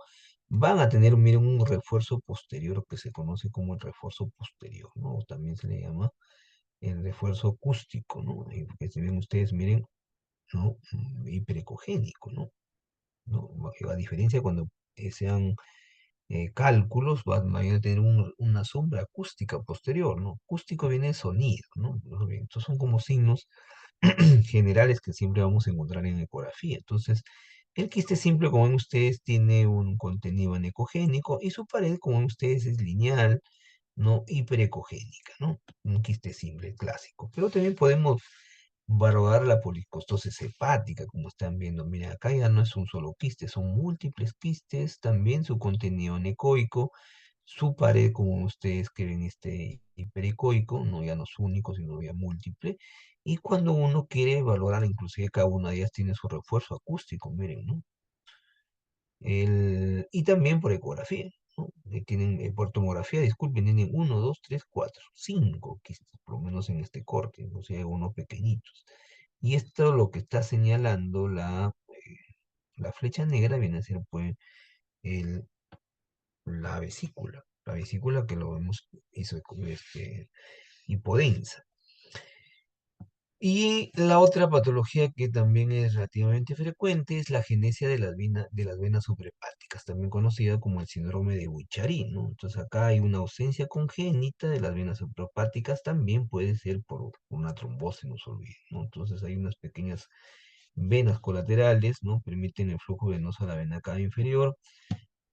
van a tener, miren, un refuerzo posterior que se conoce como el refuerzo posterior, ¿no? O también se le llama el refuerzo acústico, ¿no? Y que si ven ustedes, miren, ¿no? Hiperecogénico, ¿no? ¿No? A diferencia cuando sean cálculos, van a tener una sombra acústica posterior, ¿no? Acústico viene de sonido, ¿no? Estos son como signos generales que siempre vamos a encontrar en ecografía. Entonces, el quiste simple, como ven ustedes, tiene un contenido anecogénico y su pared, como ven ustedes, es lineal, no hiperecogénica, ¿no? Un quiste simple clásico. Pero también podemos valorar la policostosis hepática, como están viendo. Mira, acá ya no es un solo quiste, son múltiples quistes, también su contenido anecoico, su pared, como ustedes que ven, este hipericoico, no ya no es único, sino ya múltiple. Y cuando uno quiere valorar, inclusive cada una de ellas tiene su refuerzo acústico, miren, ¿no? Y también por ecografía, ¿no? Tienen, por tomografía, disculpen, tienen uno, dos, tres, cuatro, cinco quistes, por lo menos en este corte, o sea, unos pequeñitos. Y esto lo que está señalando la flecha negra viene a ser, pues, el, la vesícula que lo vemos, hizo hipodensa. Y la otra patología que también es relativamente frecuente es la agenesia de las venas suprahepáticas, también conocida como el síndrome de Bucharý, ¿no? Entonces acá hay una ausencia congénita de las venas suprahepáticas, también puede ser por una trombosis, no se olviden, ¿no? Entonces hay unas pequeñas venas colaterales, ¿no? Permiten el flujo venoso a la vena cava inferior,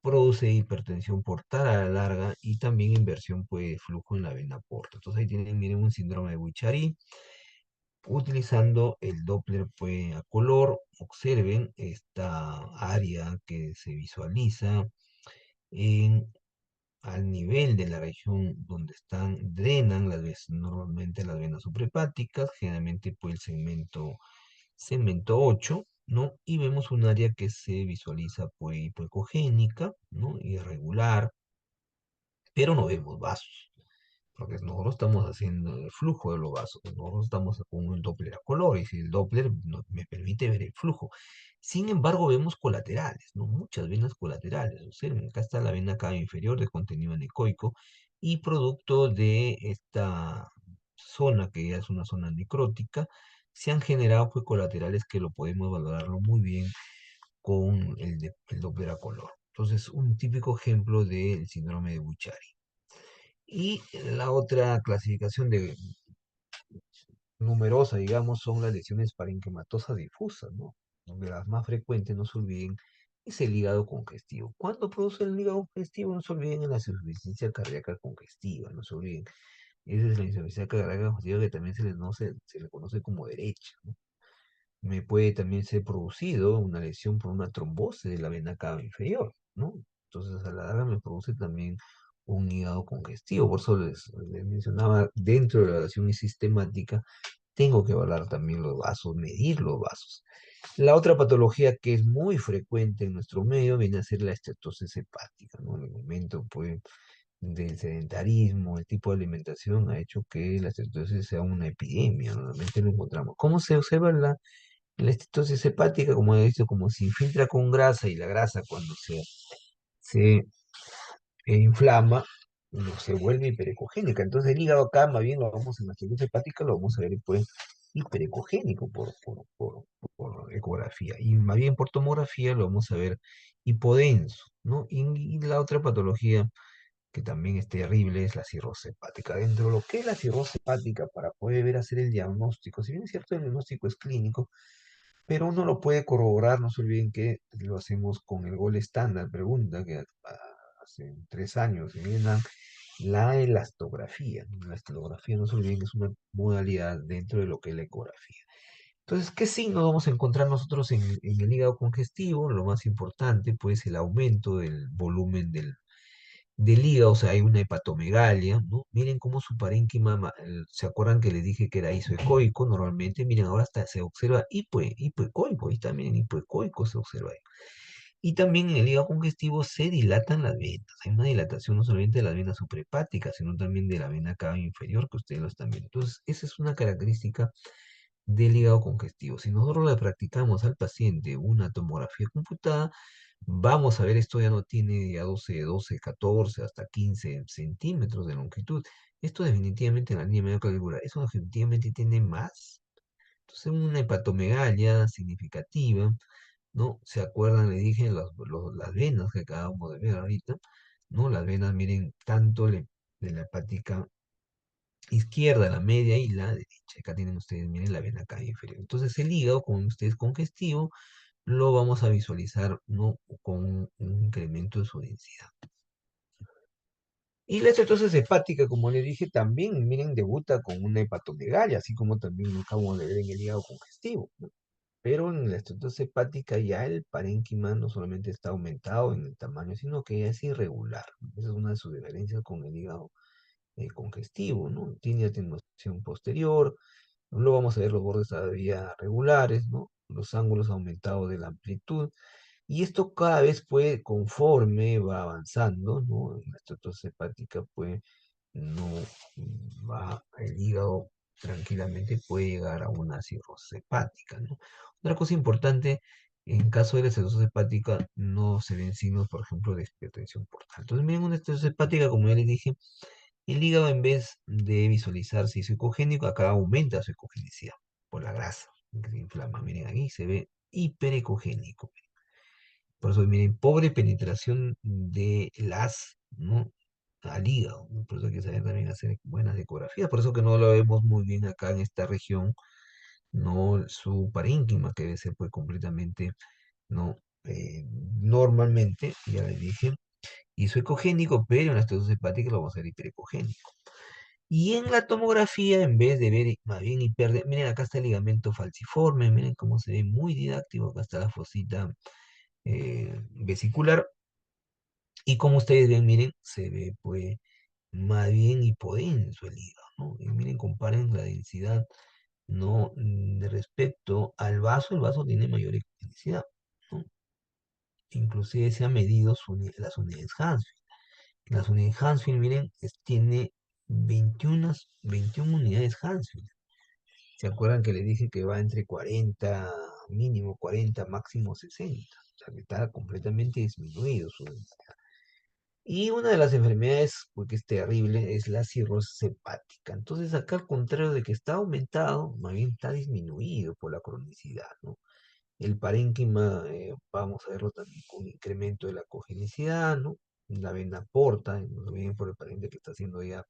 produce hipertensión portal a la larga y también inversión, pues, flujo en la vena porta. Entonces ahí tienen, miren, un síndrome de Bucharý. Utilizando el Doppler, pues, a color, observen esta área que se visualiza en, al nivel de la región donde drenan normalmente las venas suprahepáticas, generalmente pues el segmento 8, ¿no? Y vemos un área que se visualiza pues hipoecogénica, ¿no? Irregular, pero no vemos vasos, porque nosotros estamos haciendo el flujo de los vasos, nosotros estamos con un Doppler a color, y si el Doppler me permite ver el flujo. Sin embargo, vemos colaterales, ¿no? Muchas venas colaterales. Observen, acá está la vena cava inferior de contenido anecoico, y producto de esta zona, que ya es una zona necrótica, se han generado pues colaterales que lo podemos valorarlo muy bien con el Doppler a color. Entonces, un típico ejemplo del síndrome de Buchari. Y la otra clasificación de numerosa, digamos, son las lesiones parenquimatosas difusas, ¿no? Donde las más frecuentes, no se olviden, es el hígado congestivo. ¿Cuándo produce el hígado congestivo? No se olviden en la insuficiencia cardíaca congestiva, no se olviden. Esa es la insuficiencia cardíaca congestiva que también se le conoce como derecha, ¿no? Me puede también ser producido una lesión por una trombosis de la vena cava inferior, ¿no? Entonces, a la larga me produce también un hígado congestivo. Por eso les mencionaba, dentro de la evaluación sistemática, tengo que evaluar también los vasos, medir los vasos. La otra patología que es muy frecuente en nuestro medio viene a ser la estetosis hepática, ¿no? En el momento, pues, del sedentarismo, el tipo de alimentación ha hecho que la estetosis sea una epidemia, normalmente lo encontramos. ¿Cómo se observa la estetosis hepática? Como he dicho, como se infiltra con grasa, y la grasa cuando se inflama, no se vuelve hiperecogénica. Entonces el hígado acá, más bien lo vamos en la estetosis hepática, lo vamos a ver pues hiperecogénico por ecografía. Y más bien por tomografía lo vamos a ver hipodenso, ¿no? Y la otra patología que también es terrible es la cirrosis hepática. Dentro de lo que es la cirrosis hepática, para poder ver hacer el diagnóstico, si bien es cierto el diagnóstico es clínico, pero uno lo puede corroborar. No se olviden que lo hacemos con el gol estándar, pregunta que hace 3 años en Vietnam, la elastografía. La elastografía, no se olviden que es una modalidad dentro de lo que es la ecografía. Entonces, ¿qué signos vamos a encontrar nosotros en el hígado congestivo? Lo más importante, pues, el aumento del volumen del hígado, o sea, hay una hepatomegalia, ¿no? Miren cómo su parénquima, ¿se acuerdan que les dije que era isoecoico? Normalmente, miren, ahora hasta se observa hipoecoico, ahí está, miren, hipoecoico se observa ahí. Y también en el hígado congestivo se dilatan las venas. Hay una dilatación no solamente de las venas suprahepáticas, sino también de la vena cava inferior, que ustedes lo están viendo. Entonces, esa es una característica del hígado congestivo. Si nosotros le practicamos al paciente una tomografía computada, vamos a ver, esto ya no tiene ya 12, 14, hasta 15 centímetros de longitud. Esto definitivamente en la línea medio clavicular, eso definitivamente tiene más. Entonces, una hepatomegalia significativa, ¿no? ¿Se acuerdan? Le dije las venas que acabamos de ver ahorita, ¿no? Las venas, miren, tanto de la hepática izquierda, la media y la derecha. Acá tienen ustedes, miren, la vena cava inferior. Entonces, el hígado, como ustedes congestivo, lo vamos a visualizar, ¿no? Con un incremento de su densidad. Y la estetosis hepática, como les dije, también, miren, debuta con una hepatomegalia, así como también lo acabamos de ver en el hígado congestivo, ¿no? Pero en la estetosis hepática ya el parénquima no solamente está aumentado en el tamaño, sino que ya es irregular, ¿no? Esa es una de sus diferencias con el hígado congestivo, ¿no? Tiene atenuación posterior, luego vamos a ver los bordes todavía regulares, ¿no? Los ángulos aumentados de la amplitud. Y esto cada vez puede, conforme va avanzando, ¿no? En la estatosis hepática, pues, no va el hígado tranquilamente, puede llegar a una cirrosis hepática, ¿no? Otra cosa importante, en caso de la cirrosis hepática, no se ven signos, por ejemplo, de hipertensión portal. Entonces, miren, una cirrosis hepática, como ya les dije, el hígado, en vez de visualizarse isocogénico, acá aumenta su ecogenicidad por la grasa que se inflama. Miren, aquí se ve hiperecogénico. Por eso, miren, pobre penetración de las, ¿no? Al hígado, ¿no? Por eso hay que saber también hacer buenas ecografías. Por eso que no lo vemos muy bien acá en esta región, ¿no? Su parénquima, que debe ser pues completamente, ¿no? Normalmente, ya les dije, isoecogénico, pero en la estenosis hepática lo vamos a ver hiperecogénico. Y en la tomografía, en vez de ver más bien miren, acá está el ligamento falciforme, miren cómo se ve muy didáctico, acá está la fosita vesicular, y como ustedes ven, miren, se ve pues más bien hipodenso el hígado, ¿no? Y miren, comparen la densidad ¿no? Respecto al vaso, el vaso tiene mayor ecogenicidad, ¿no? Inclusive se han medido las unidades Hansfield. Las unidades Hansfield, miren, tiene 21 unidades Hansfield. ¿Se acuerdan que le dije que va entre 40, mínimo 40, máximo 60? O sea, que está completamente disminuido su densidad. Y una de las enfermedades, porque es terrible, es la cirrosis hepática. Entonces, acá al contrario de que está aumentado, más bien está disminuido por la cronicidad, ¿no? El parénquima, vamos a verlo también con incremento de la cogenicidad, ¿no? La vena porta, no bien por el paciente que está haciendo ya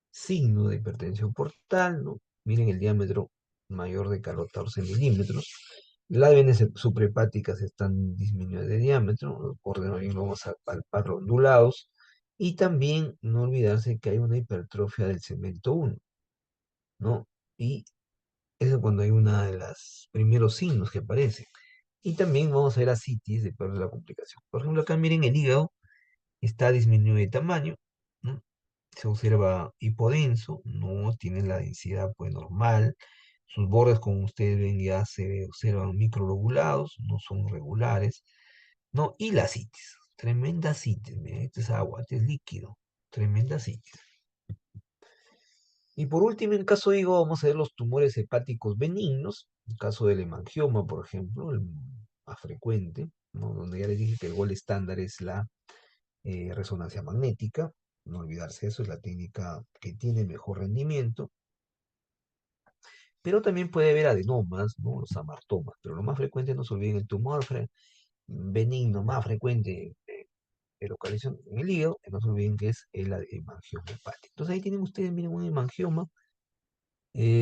signo de hipertensión portal, ¿no? Miren el diámetro mayor de 14 milímetros. Las venas suprahepáticas están disminuidas de diámetro, los bordes también lo vamos a palpar ondulados. Y también no olvidarse que hay una hipertrofia del segmento 1, ¿no? Y eso es cuando hay una de los primeros signos que aparecen. Y también vamos a ver ascitis de de la complicación. Por ejemplo, acá miren el hígado, está disminuido de tamaño, ¿no? Se observa hipodenso, no tiene la densidad pues normal. Sus bordes, como ustedes ven, ya se observan microlobulados, no son regulares, ¿no? Y la citis, tremenda citis, miren, este es agua, este es líquido, tremenda citis. Y por último, en caso de hígado, vamos a ver los tumores hepáticos benignos, en caso del hemangioma, por ejemplo, el más frecuente, ¿no? Donde ya les dije que el gol estándar es la resonancia magnética, no olvidarse eso, es la técnica que tiene mejor rendimiento, pero también puede haber adenomas, ¿no? Los amartomas, pero lo más frecuente, no se olviden, el tumor benigno más frecuente de localización en el hígado, no se olviden que es el hemangioma hepático. Entonces ahí tienen ustedes, miren, un hemangioma,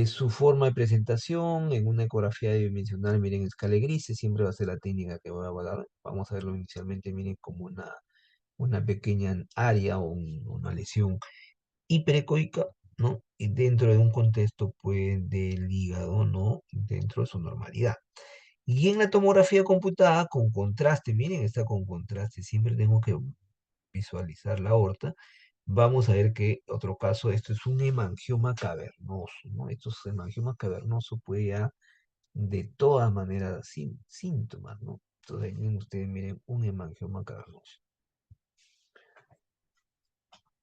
su forma de presentación en una ecografía bidimensional, miren, en escala de grises, siempre va a ser la técnica que voy a evaluar. Vamos a verlo inicialmente, miren, como una pequeña área o una lesión hiperecoica, ¿no? Y dentro de un contexto, pues, del hígado, ¿no? Dentro de su normalidad. Y en la tomografía computada con contraste, miren, está con contraste, siempre tengo que visualizar la aorta. Vamos a ver que otro caso, esto es un hemangioma cavernoso, ¿no? Estos hemangiomas cavernosos puede ya de todas maneras sin síntomas, ¿no? Entonces ahí tienen ustedes, miren, un hemangioma cavernoso.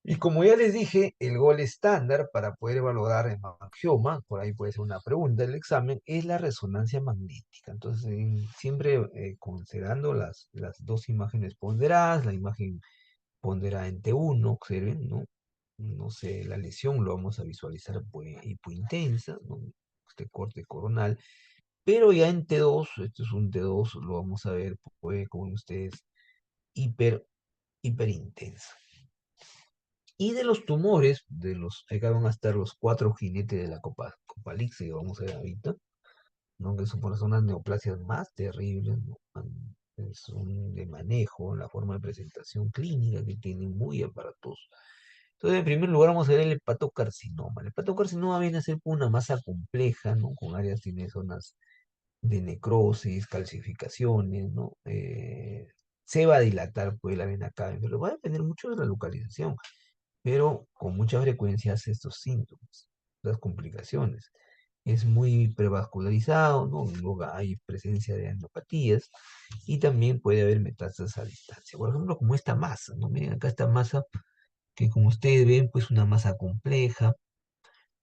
Y como ya les dije, el gol estándar para poder valorar el hemangioma, por ahí puede ser una pregunta del examen, es la resonancia magnética. Entonces, siempre considerando las dos imágenes ponderadas, la imagen ponderada en T1, observen, ¿no? No sé, la lesión lo vamos a visualizar pues, hipointensa, ¿no? Este corte coronal, pero ya en T2, esto es un T2, lo vamos a ver, pues, como ven ustedes, hiperintensa. Y de los tumores, acá van a estar los cuatro jinetes de la Copalix, que vamos a ver ahorita, ¿no? Que son las neoplasias más terribles, ¿no? Son de manejo, la forma de presentación clínica que tienen muy aparatos. Entonces, en primer lugar, vamos a ver el hepatocarcinoma. El hepatocarcinoma viene a ser una masa compleja, ¿no? Con áreas, tiene zonas de necrosis, calcificaciones, ¿no? Se va a dilatar, pues, la vena cava, pero va a depender mucho de la localización, pero con mucha frecuencia hace estos síntomas, las complicaciones. Es muy prevascularizado, ¿no? Luego hay presencia de angiopatías y también puede haber metástasis a distancia. Por ejemplo, como esta masa, ¿no? Miren acá esta masa que como ustedes ven, pues una masa compleja,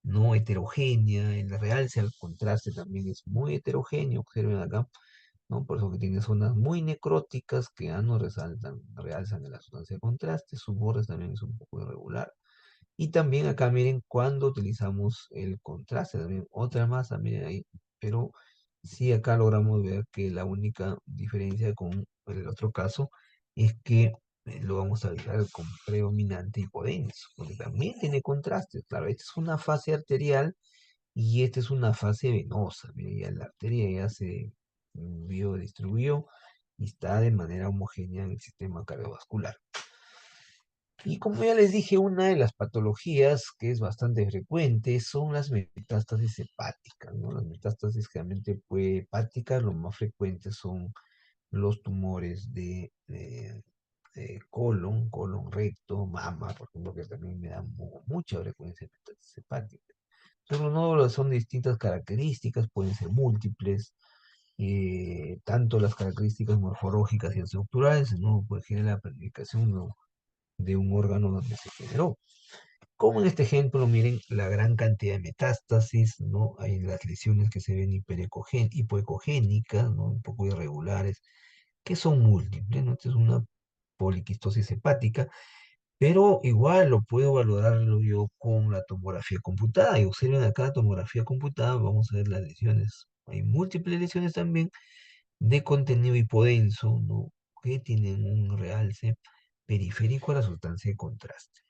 no heterogénea, el realce al contraste también es muy heterogéneo, observen acá, ¿no? Por eso que tiene zonas muy necróticas que ya no resaltan, realzan en la sustancia de contraste, su borde también es un poco irregular. Y también acá miren cuando utilizamos el contraste, también otra masa, miren ahí, pero sí acá logramos ver que la única diferencia con el otro caso es que lo vamos a dejar con predominante hipodenso, porque también tiene contraste. Claro, esta es una fase arterial y esta es una fase venosa. Miren, ya la arteria ya se biodistribuyó y está de manera homogénea en el sistema cardiovascular. Y como ya les dije, una de las patologías que es bastante frecuente son las metástasis hepáticas, ¿no? Las metástasis generalmente hepáticas, lo más frecuentes son los tumores de colon recto, mama, por ejemplo, que también me dan mucha frecuencia de metástasis hepática. pero no son distintas características, pueden ser múltiples, tanto las características morfológicas y estructurales, ¿no? Pues genera la planificación, ¿no?, de un órgano donde se generó. Como en este ejemplo, miren la gran cantidad de metástasis, ¿no? Hay las lesiones que se ven hipoecogénicas, ¿no? Un poco irregulares, que son múltiples, ¿no? Esta es una poliquistosis hepática, pero igual lo puedo valorarlo yo con la tomografía computada. Y observen acá la tomografía computada, vamos a ver las lesiones. Hay múltiples lesiones también de contenido hipodenso, ¿no? Que tienen un realce periférico a la sustancia de contraste.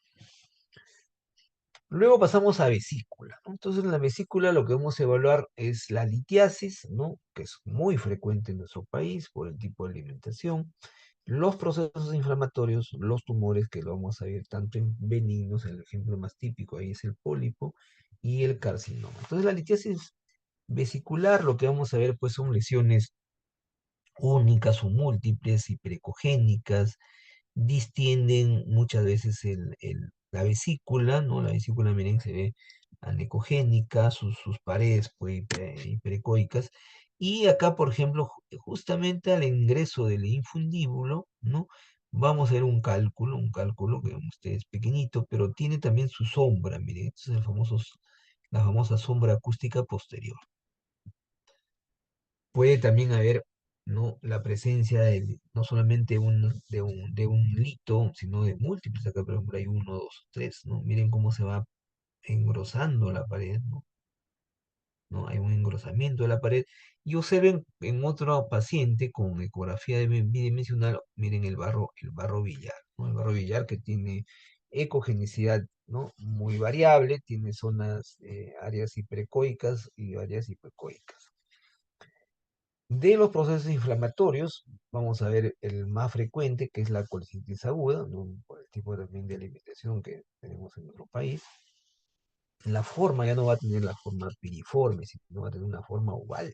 Luego pasamos a vesícula, ¿no? Entonces, en la vesícula lo que vamos a evaluar es la litiasis, ¿no?, que es muy frecuente en nuestro país por el tipo de alimentación, los procesos inflamatorios, los tumores, que lo vamos a ver tanto en benignos, el ejemplo más típico ahí es el pólipo y el carcinoma. Entonces, la litiasis vesicular, lo que vamos a ver pues son lesiones únicas o múltiples, hiperecogénicas, distienden muchas veces la vesícula, ¿no? La vesícula, miren, se ve anecogénica, sus paredes pues, hiperecoicas. Y acá, por ejemplo, justamente al ingreso del infundíbulo, ¿no? Vamos a ver un cálculo que ven ustedes pequeñito, pero tiene también su sombra, miren, este es la famosa sombra acústica posterior. Puede también haber, ¿no?, la presencia no solamente de un lito, sino de múltiples. Acá, por ejemplo, hay uno, dos, tres, ¿no? Miren cómo se va engrosando la pared, ¿no? ¿No? Hay un engrosamiento de la pared. Y observen en otro paciente con ecografía bidimensional, miren el barro billar, ¿no? El barro billar que tiene ecogenicidad, ¿no?, muy variable, tiene zonas, áreas hiperecoicas y áreas hipoecoicas. De los procesos inflamatorios, vamos a ver el más frecuente, que es la colicitis aguda, ¿no?, por el tipo también de alimentación que tenemos en nuestro país. La forma ya no va a tener la forma piriforme, sino va a tener una forma oval.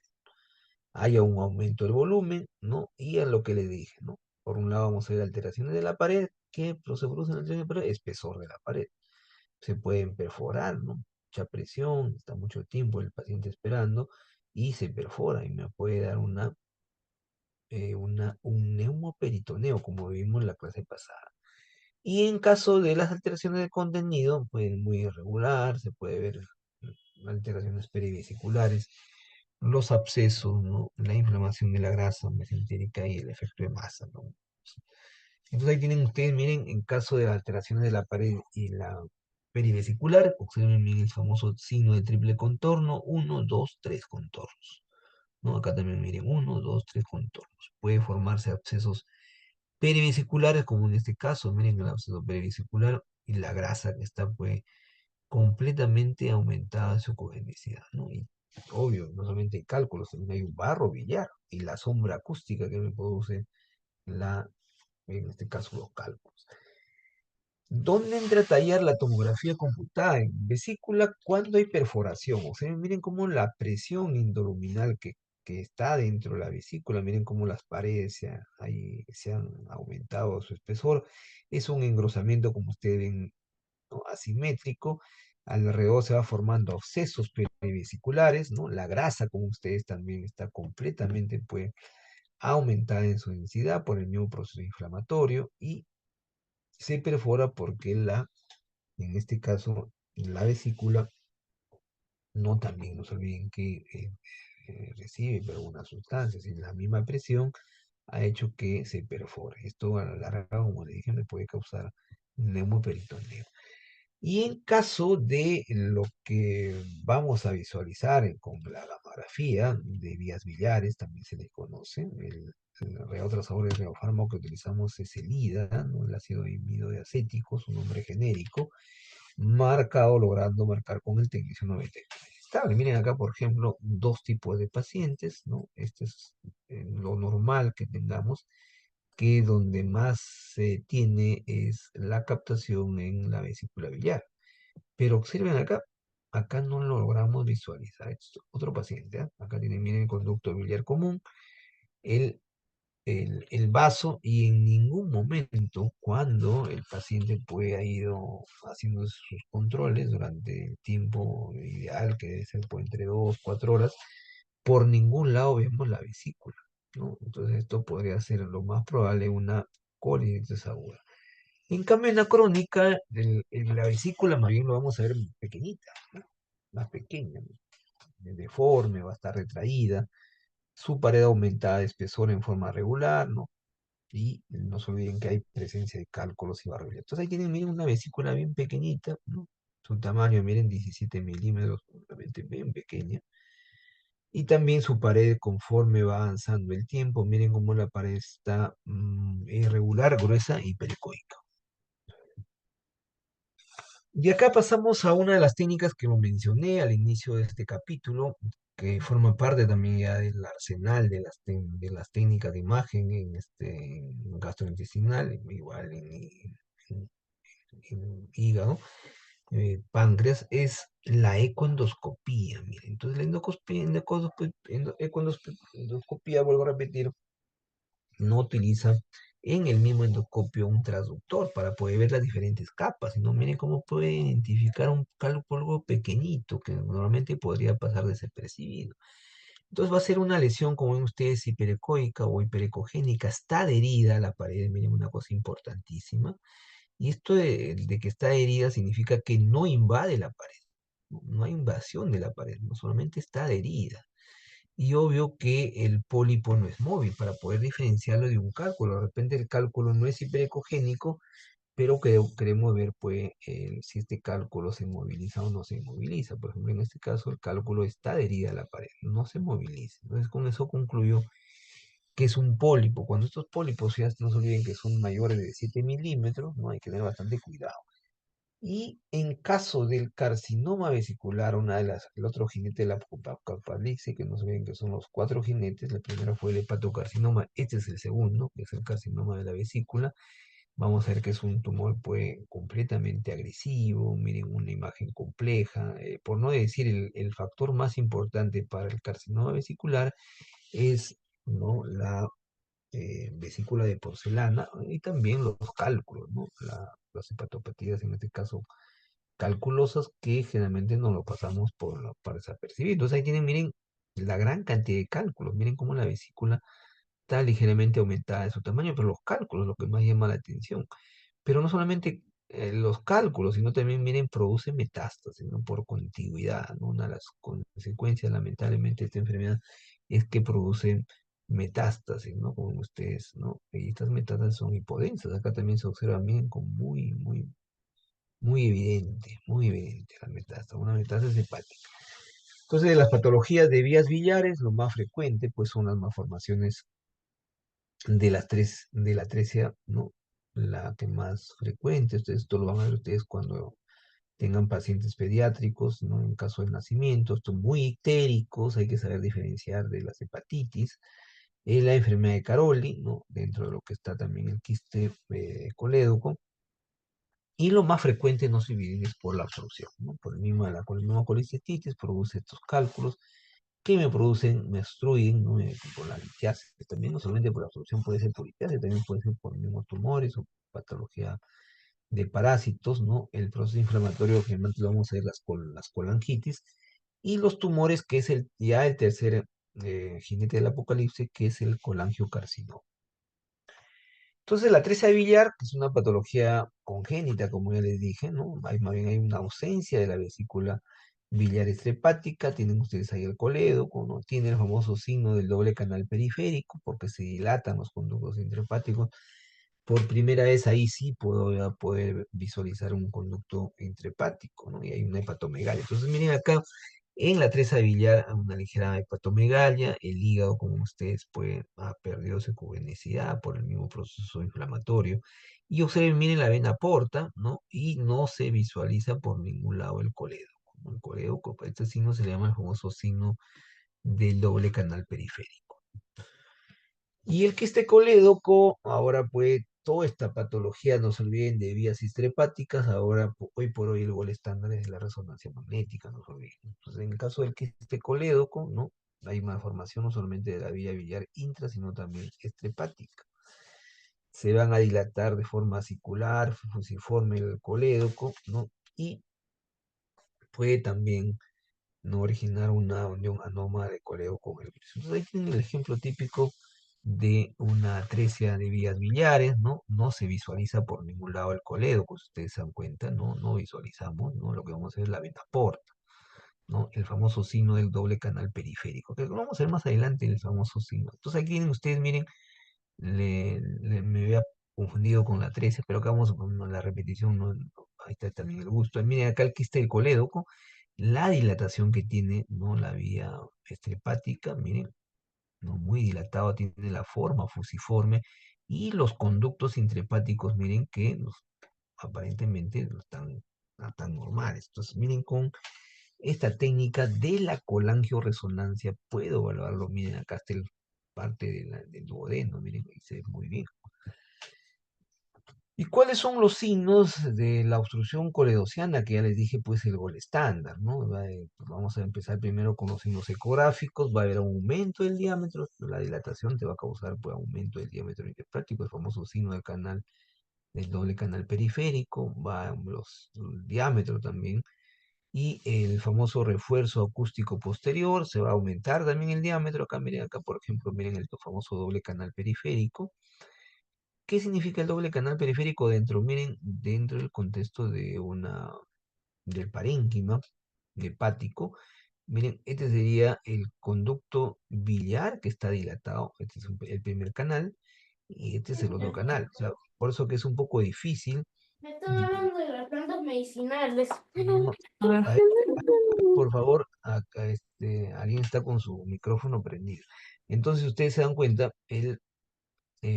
Haya un aumento del volumen, ¿no? Y a lo que le dije, ¿no? Por un lado vamos a ver alteraciones de la pared, que se producen alteraciones de la pared, espesor de la pared. Se pueden perforar, ¿no? Mucha presión, está mucho tiempo el paciente esperando y se perfora y me puede dar un neumoperitoneo, como vimos en la clase pasada. Y en caso de las alteraciones de contenido, pues muy irregular, se puede ver alteraciones perivesiculares, los abscesos, ¿no?, la inflamación de la grasa mesentérica y el efecto de masa, ¿no? Entonces ahí tienen ustedes, miren, en caso de las alteraciones de la pared y la perivesicular, observen bien el famoso signo de triple contorno, uno, dos, tres contornos, ¿no? Acá también miren, uno, dos, tres contornos. Puede formarse abscesos perivesiculares, como en este caso, miren el absceso perivesicular y la grasa que está, pues, completamente aumentada su cogenicidad, ¿no? Y obvio, no solamente hay cálculos, también hay un barro billar y la sombra acústica que me produce en este caso, los cálculos. ¿Dónde entra a tallar la tomografía computada? En vesícula, cuando hay perforación. O sea, miren cómo la presión indoluminal que está dentro de la vesícula, miren cómo las paredes se han aumentado su espesor. Es un engrosamiento, como ustedes ven, ¿no?, asimétrico. Alrededor se va formando abscesos perivesiculares, ¿no? La grasa, como ustedes también, está completamente, pues, aumentada en su densidad por el mismo proceso inflamatorio y se perfora porque en este caso, la vesícula no, también no se olviden que recibe pero una sustancia, sin la misma presión ha hecho que se perfore. Esto a la larga, como le dije, me puede causar neumoperitoneo. Y en caso de lo que vamos a visualizar con la gamografía de vías biliares, también se le conoce, el reotrazador de reofármaco que utilizamos es el IDA, ¿no?, el ácido acético, su nombre genérico, marcado, logrando marcar con el tecnicio 99 estable. Miren acá, por ejemplo, dos tipos de pacientes, ¿no? Este es lo normal que tengamos, que donde más se tiene es la captación en la vesícula biliar. Pero observen acá no lo logramos visualizar. Otro paciente, ¿ah? Acá tienen, miren, el conducto biliar común. Él el vaso y en ningún momento cuando el paciente pues, ha ido haciendo sus controles durante el tiempo ideal, que debe ser pues, entre 2, 4 horas, por ningún lado vemos la vesícula, ¿no? Entonces esto podría ser lo más probable una colitis aguda. En cambio, en la crónica, la vesícula más bien lo vamos a ver pequeñita, ¿no? Más pequeña, ¿no? Deforme, va a estar retraída, su pared aumentada de espesor en forma regular, ¿no? Y no se olviden que hay presencia de cálculos y barreras. Entonces ahí tienen, miren, una vesícula bien pequeñita, ¿no? Su tamaño, miren, 17 milímetros, realmente bien pequeña. Y también su pared conforme va avanzando el tiempo, miren cómo la pared está irregular, gruesa y pericoica. Y acá pasamos a una de las técnicas que lo mencioné al inicio de este capítulo, que forma parte también ya del arsenal de las técnicas de imagen en este gastrointestinal, igual en- en hígado, páncreas, es la ecoendoscopía. Miren, entonces la endoscopía, vuelvo a repetir, no utiliza en el mismo endoscopio un transductor para poder ver las diferentes capas, sino miren cómo puede identificar un cálculo pequeñito que normalmente podría pasar desapercibido. Entonces va a ser una lesión, como ven ustedes, hiperecoica o hiperecogénica, está adherida a la pared, miren una cosa importantísima, y esto de que está adherida significa que no invade la pared, no hay invasión de la pared, no solamente está adherida. Y obvio que el pólipo no es móvil para poder diferenciarlo de un cálculo. De repente el cálculo no es hiperecogénico, pero queremos ver pues, si este cálculo se moviliza o no se moviliza. Por ejemplo, en este caso el cálculo está adherido a la pared, no se moviliza. Entonces con eso concluyo que es un pólipo. Cuando estos pólipos ya no se olviden que son mayores de 7 milímetros, ¿no? Hay que tener bastante cuidado. Y en caso del carcinoma vesicular, el otro jinete de la apocalipsis, que no se ven que son los 4 jinetes, la primera fue el hepatocarcinoma, este es el segundo, que es el carcinoma de la vesícula. Vamos a ver que es un tumor pues, completamente agresivo, miren una imagen compleja, por no decir el factor más importante para el carcinoma vesicular es, ¿no? la vesícula de porcelana y también los cálculos, ¿no? Las hepatopatías, en este caso calculosas, que generalmente no lo pasamos por desapercibido. Entonces ahí tienen, miren, la gran cantidad de cálculos. Miren cómo la vesícula está ligeramente aumentada de su tamaño, pero los cálculos es lo que más llama la atención. Pero no solamente los cálculos, sino también, miren, produce metástasis, ¿no? Por contigüidad, ¿no? Una de las consecuencias, lamentablemente, de esta enfermedad es que produce metástasis, ¿no? Como ustedes, ¿no? Y estas metástasis son hipodensas. Acá también se observa, miren, con muy evidente la metástasis, una metástasis hepática. Entonces, de las patologías de vías biliares, lo más frecuente, pues, son las malformaciones de la atresia, ¿no? La que más frecuente, esto lo van a ver ustedes cuando tengan pacientes pediátricos, ¿no? En caso de nacimiento, estos muy ictéricos, hay que saber diferenciar de las hepatitis, la enfermedad de Caroli, ¿no? Dentro de lo que está también el quiste colédoco, y lo más frecuente, no se olviden, es por la absorción, ¿no? Por el mismo, con el mismo colicistitis produce estos cálculos que me obstruyen, ¿no? Por la litiasis, también no solamente por la absorción, puede ser por litiasis, también puede ser por mismos tumores o patología de parásitos, ¿no? El proceso inflamatorio, generalmente lo vamos a ver las colangitis, y los tumores, que es ya el tercer jinete del apocalipsis, que es el colangiocarcinoma. Entonces, la atresia biliar, que es una patología congénita, como ya les dije, ¿no? Más bien hay una ausencia de la vesícula biliar extrahepática, tienen ustedes ahí el colédoco, ¿no? Tiene el famoso signo del doble canal periférico, porque se dilatan los conductos intrahepáticos. Por primera vez ahí sí puedo ya poder visualizar un conducto intrahepático, ¿no? Y hay una hepatomegalia. Entonces, miren acá, en la treza biliar hay una ligera hepatomegalia, el hígado, como ustedes pueden, ha perdido su cuvenicidad por el mismo proceso inflamatorio. Y observen, miren la vena porta, ¿no? Y no se visualiza por ningún lado el colédoco, ¿no? El colédoco, este signo se le llama el famoso signo del doble canal periférico. Y el quiste colédoco, ahora pues toda esta patología, no se olviden de vías histrepáticas, ahora hoy por hoy el gol estándar es la resonancia magnética, no se olviden. Entonces, en el caso del quiste colédoco, ¿no? hay malformación no solamente de la vía biliar intra, sino también extrahepática. Se van a dilatar de forma circular, fusiforme el colédoco, ¿no? Y puede también no originar una unión anómala de coleo con el virus. Entonces ahí tienen el ejemplo típico de una atresia de vías biliares, ¿no? No se visualiza por ningún lado el colédoco, si ustedes se dan cuenta, ¿no? No visualizamos, ¿no? Lo que vamos a hacer es la vena porta, ¿no? El famoso signo del doble canal periférico, que lo vamos a ver más adelante, el famoso signo. Entonces aquí tienen ustedes, miren, me había confundido con la 13, pero acá vamos con la repetición, ahí está también el gusto. Miren, acá aquí está el colédoco, la dilatación que tiene, ¿no? La vía estrepática, miren, ¿no? Muy dilatado, tiene la forma fusiforme, y los conductos intrahepáticos, miren que aparentemente no están normales. Entonces, miren, con esta técnica de la colangioresonancia puedo evaluarlo. Miren, acá está el parte del duodeno, miren, ahí se ve muy bien. ¿Y cuáles son los signos de la obstrucción coledociana? Que ya les dije, pues el gol estándar, ¿no? Pues, vamos a empezar primero con los signos ecográficos. Va a haber un aumento del diámetro, la dilatación te va a causar pues, aumento del diámetro interplático, el famoso signo del canal, del doble canal periférico, el diámetro también, y el famoso refuerzo acústico posterior, se va a aumentar también el diámetro. Acá miren, acá por ejemplo, miren el famoso doble canal periférico. ¿Qué significa el doble canal periférico dentro? Miren, dentro del contexto del parénquima hepático, miren, este sería el conducto biliar que está dilatado, este es el primer canal, y este es el otro canal. O sea, por eso que es un poco difícil. Me están hablando de las plantas medicinales. No, a ver, por favor, acá alguien está con su micrófono prendido. Entonces ustedes se dan cuenta,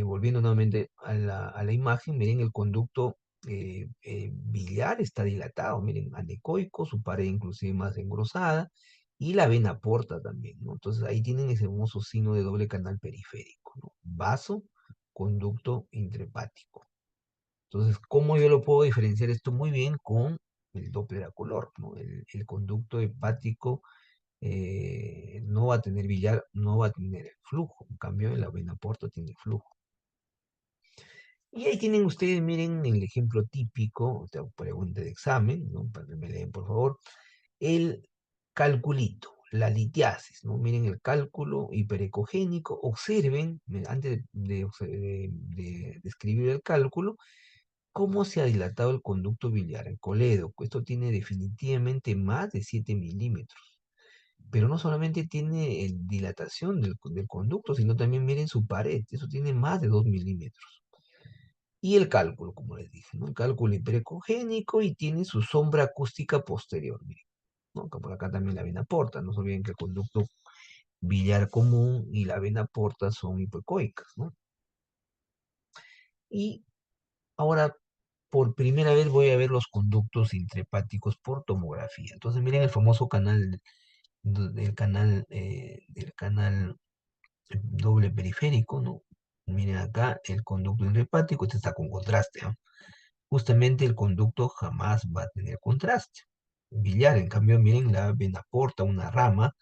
volviendo nuevamente a la imagen, miren el conducto biliar está dilatado, miren, anecoico, su pared inclusive más engrosada, y la vena porta también, ¿no? Entonces ahí tienen ese famoso signo de doble canal periférico, ¿no? Vaso, conducto intrahepático. Entonces, ¿cómo yo lo puedo diferenciar esto muy bien con el Doppler a color, ¿no? El conducto hepático no va a tener billar, no va a tener el flujo, en cambio la vena porta tiene flujo. Y ahí tienen ustedes, miren el ejemplo típico, pregunta de examen, ¿no? Para que me leen, por favor. El calculito, la litiasis, ¿no? Miren el cálculo hiperecogénico. Observen, antes de escribir el cálculo, cómo se ha dilatado el conducto biliar, el colédoco. Esto tiene definitivamente más de 7 milímetros. Pero no solamente tiene dilatación del conducto, sino también miren su pared. Eso tiene más de 2 milímetros. Y el cálculo, como les dije, ¿no? El cálculo hiperecogénico, y tiene su sombra acústica posterior, miren, ¿no? Por acá también la vena porta. No se olviden que el conducto biliar común y la vena porta son hipoecoicas, ¿no? Y ahora, por primera vez voy a ver los conductos intrahepáticos por tomografía. Entonces, miren el famoso canal del canal doble periférico, ¿no? Miren acá el conducto intrahepático, este está con contraste, ¿no? Justamente el conducto jamás va a tener contraste. Biliar, en cambio, miren, la vena porta, una rama,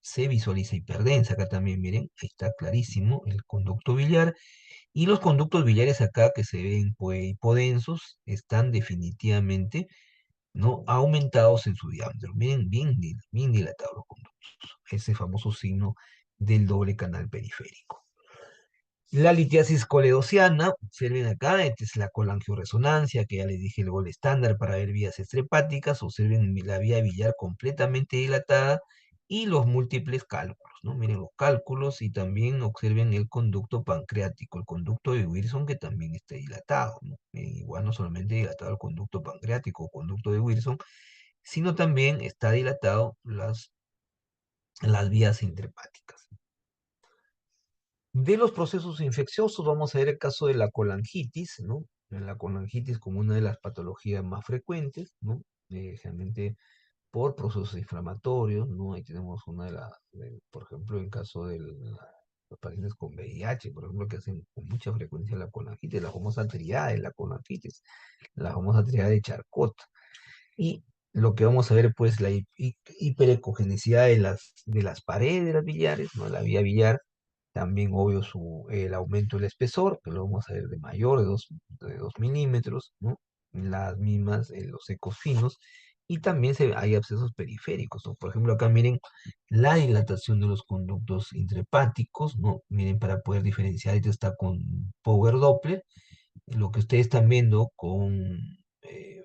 se visualiza hiperdensa. Acá también, miren, ahí está clarísimo el conducto biliar. Y los conductos biliares acá que se ven pues, hipodensos están definitivamente no aumentados en su diámetro. Miren, bien, bien dilatados los conductos. Ese famoso signo del doble canal periférico. La litiasis coledociana, observen acá, esta es la colangioresonancia, que ya les dije el gol estándar para ver vías estrepáticas. Observen la vía biliar completamente dilatada y los múltiples cálculos, ¿no? Miren los cálculos, y también observen el conducto pancreático, el conducto de Wilson, que también está dilatado, ¿no? Igual no solamente dilatado el conducto pancreático o conducto de Wilson, sino también está dilatado las vías intrahepáticas. De los procesos infecciosos, vamos a ver el caso de la colangitis, ¿no? La colangitis como una de las patologías más frecuentes, ¿no? Generalmente por procesos inflamatorios, ¿no? Ahí tenemos una por ejemplo, en caso de los pacientes con VIH, por ejemplo, que hacen con mucha frecuencia la colangitis, la famosa triada de la colangitis, la famosa triada de Charcot. Y lo que vamos a ver, pues, la hiperecogenicidad de las paredes de las billares, ¿no? La vía billar, también, obvio, el aumento del espesor, que lo vamos a ver de mayor, de 2 milímetros, ¿no? Las mismas, los ecos finos, y también hay abscesos periféricos, ¿no? Por ejemplo, acá miren la dilatación de los conductos intrahepáticos, ¿no? Miren, para poder diferenciar, esto está con Power Doppler, lo que ustedes están viendo eh,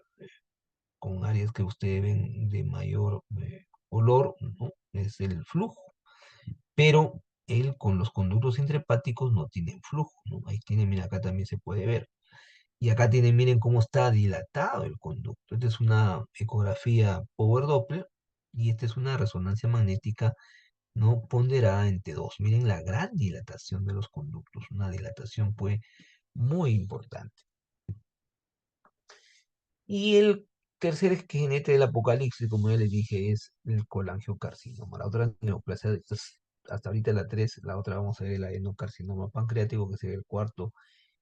con áreas que ustedes ven de mayor color, ¿no? Es el flujo, pero él con los conductos intrahepáticos no tienen flujo, ¿no? Ahí tienen, mira, acá también se puede ver. Y acá tienen, miren cómo está dilatado el conducto. Esta es una ecografía Power Doppler y esta es una resonancia magnética no ponderada en T2. Miren la gran dilatación de los conductos, una dilatación pues muy importante. Y el tercer jinete del apocalipsis, como ya les dije, es el colangiocarcinoma. La otra neoplasia, hasta ahorita la 3, la otra vamos a ver el adenocarcinoma pancreático, que sería el cuarto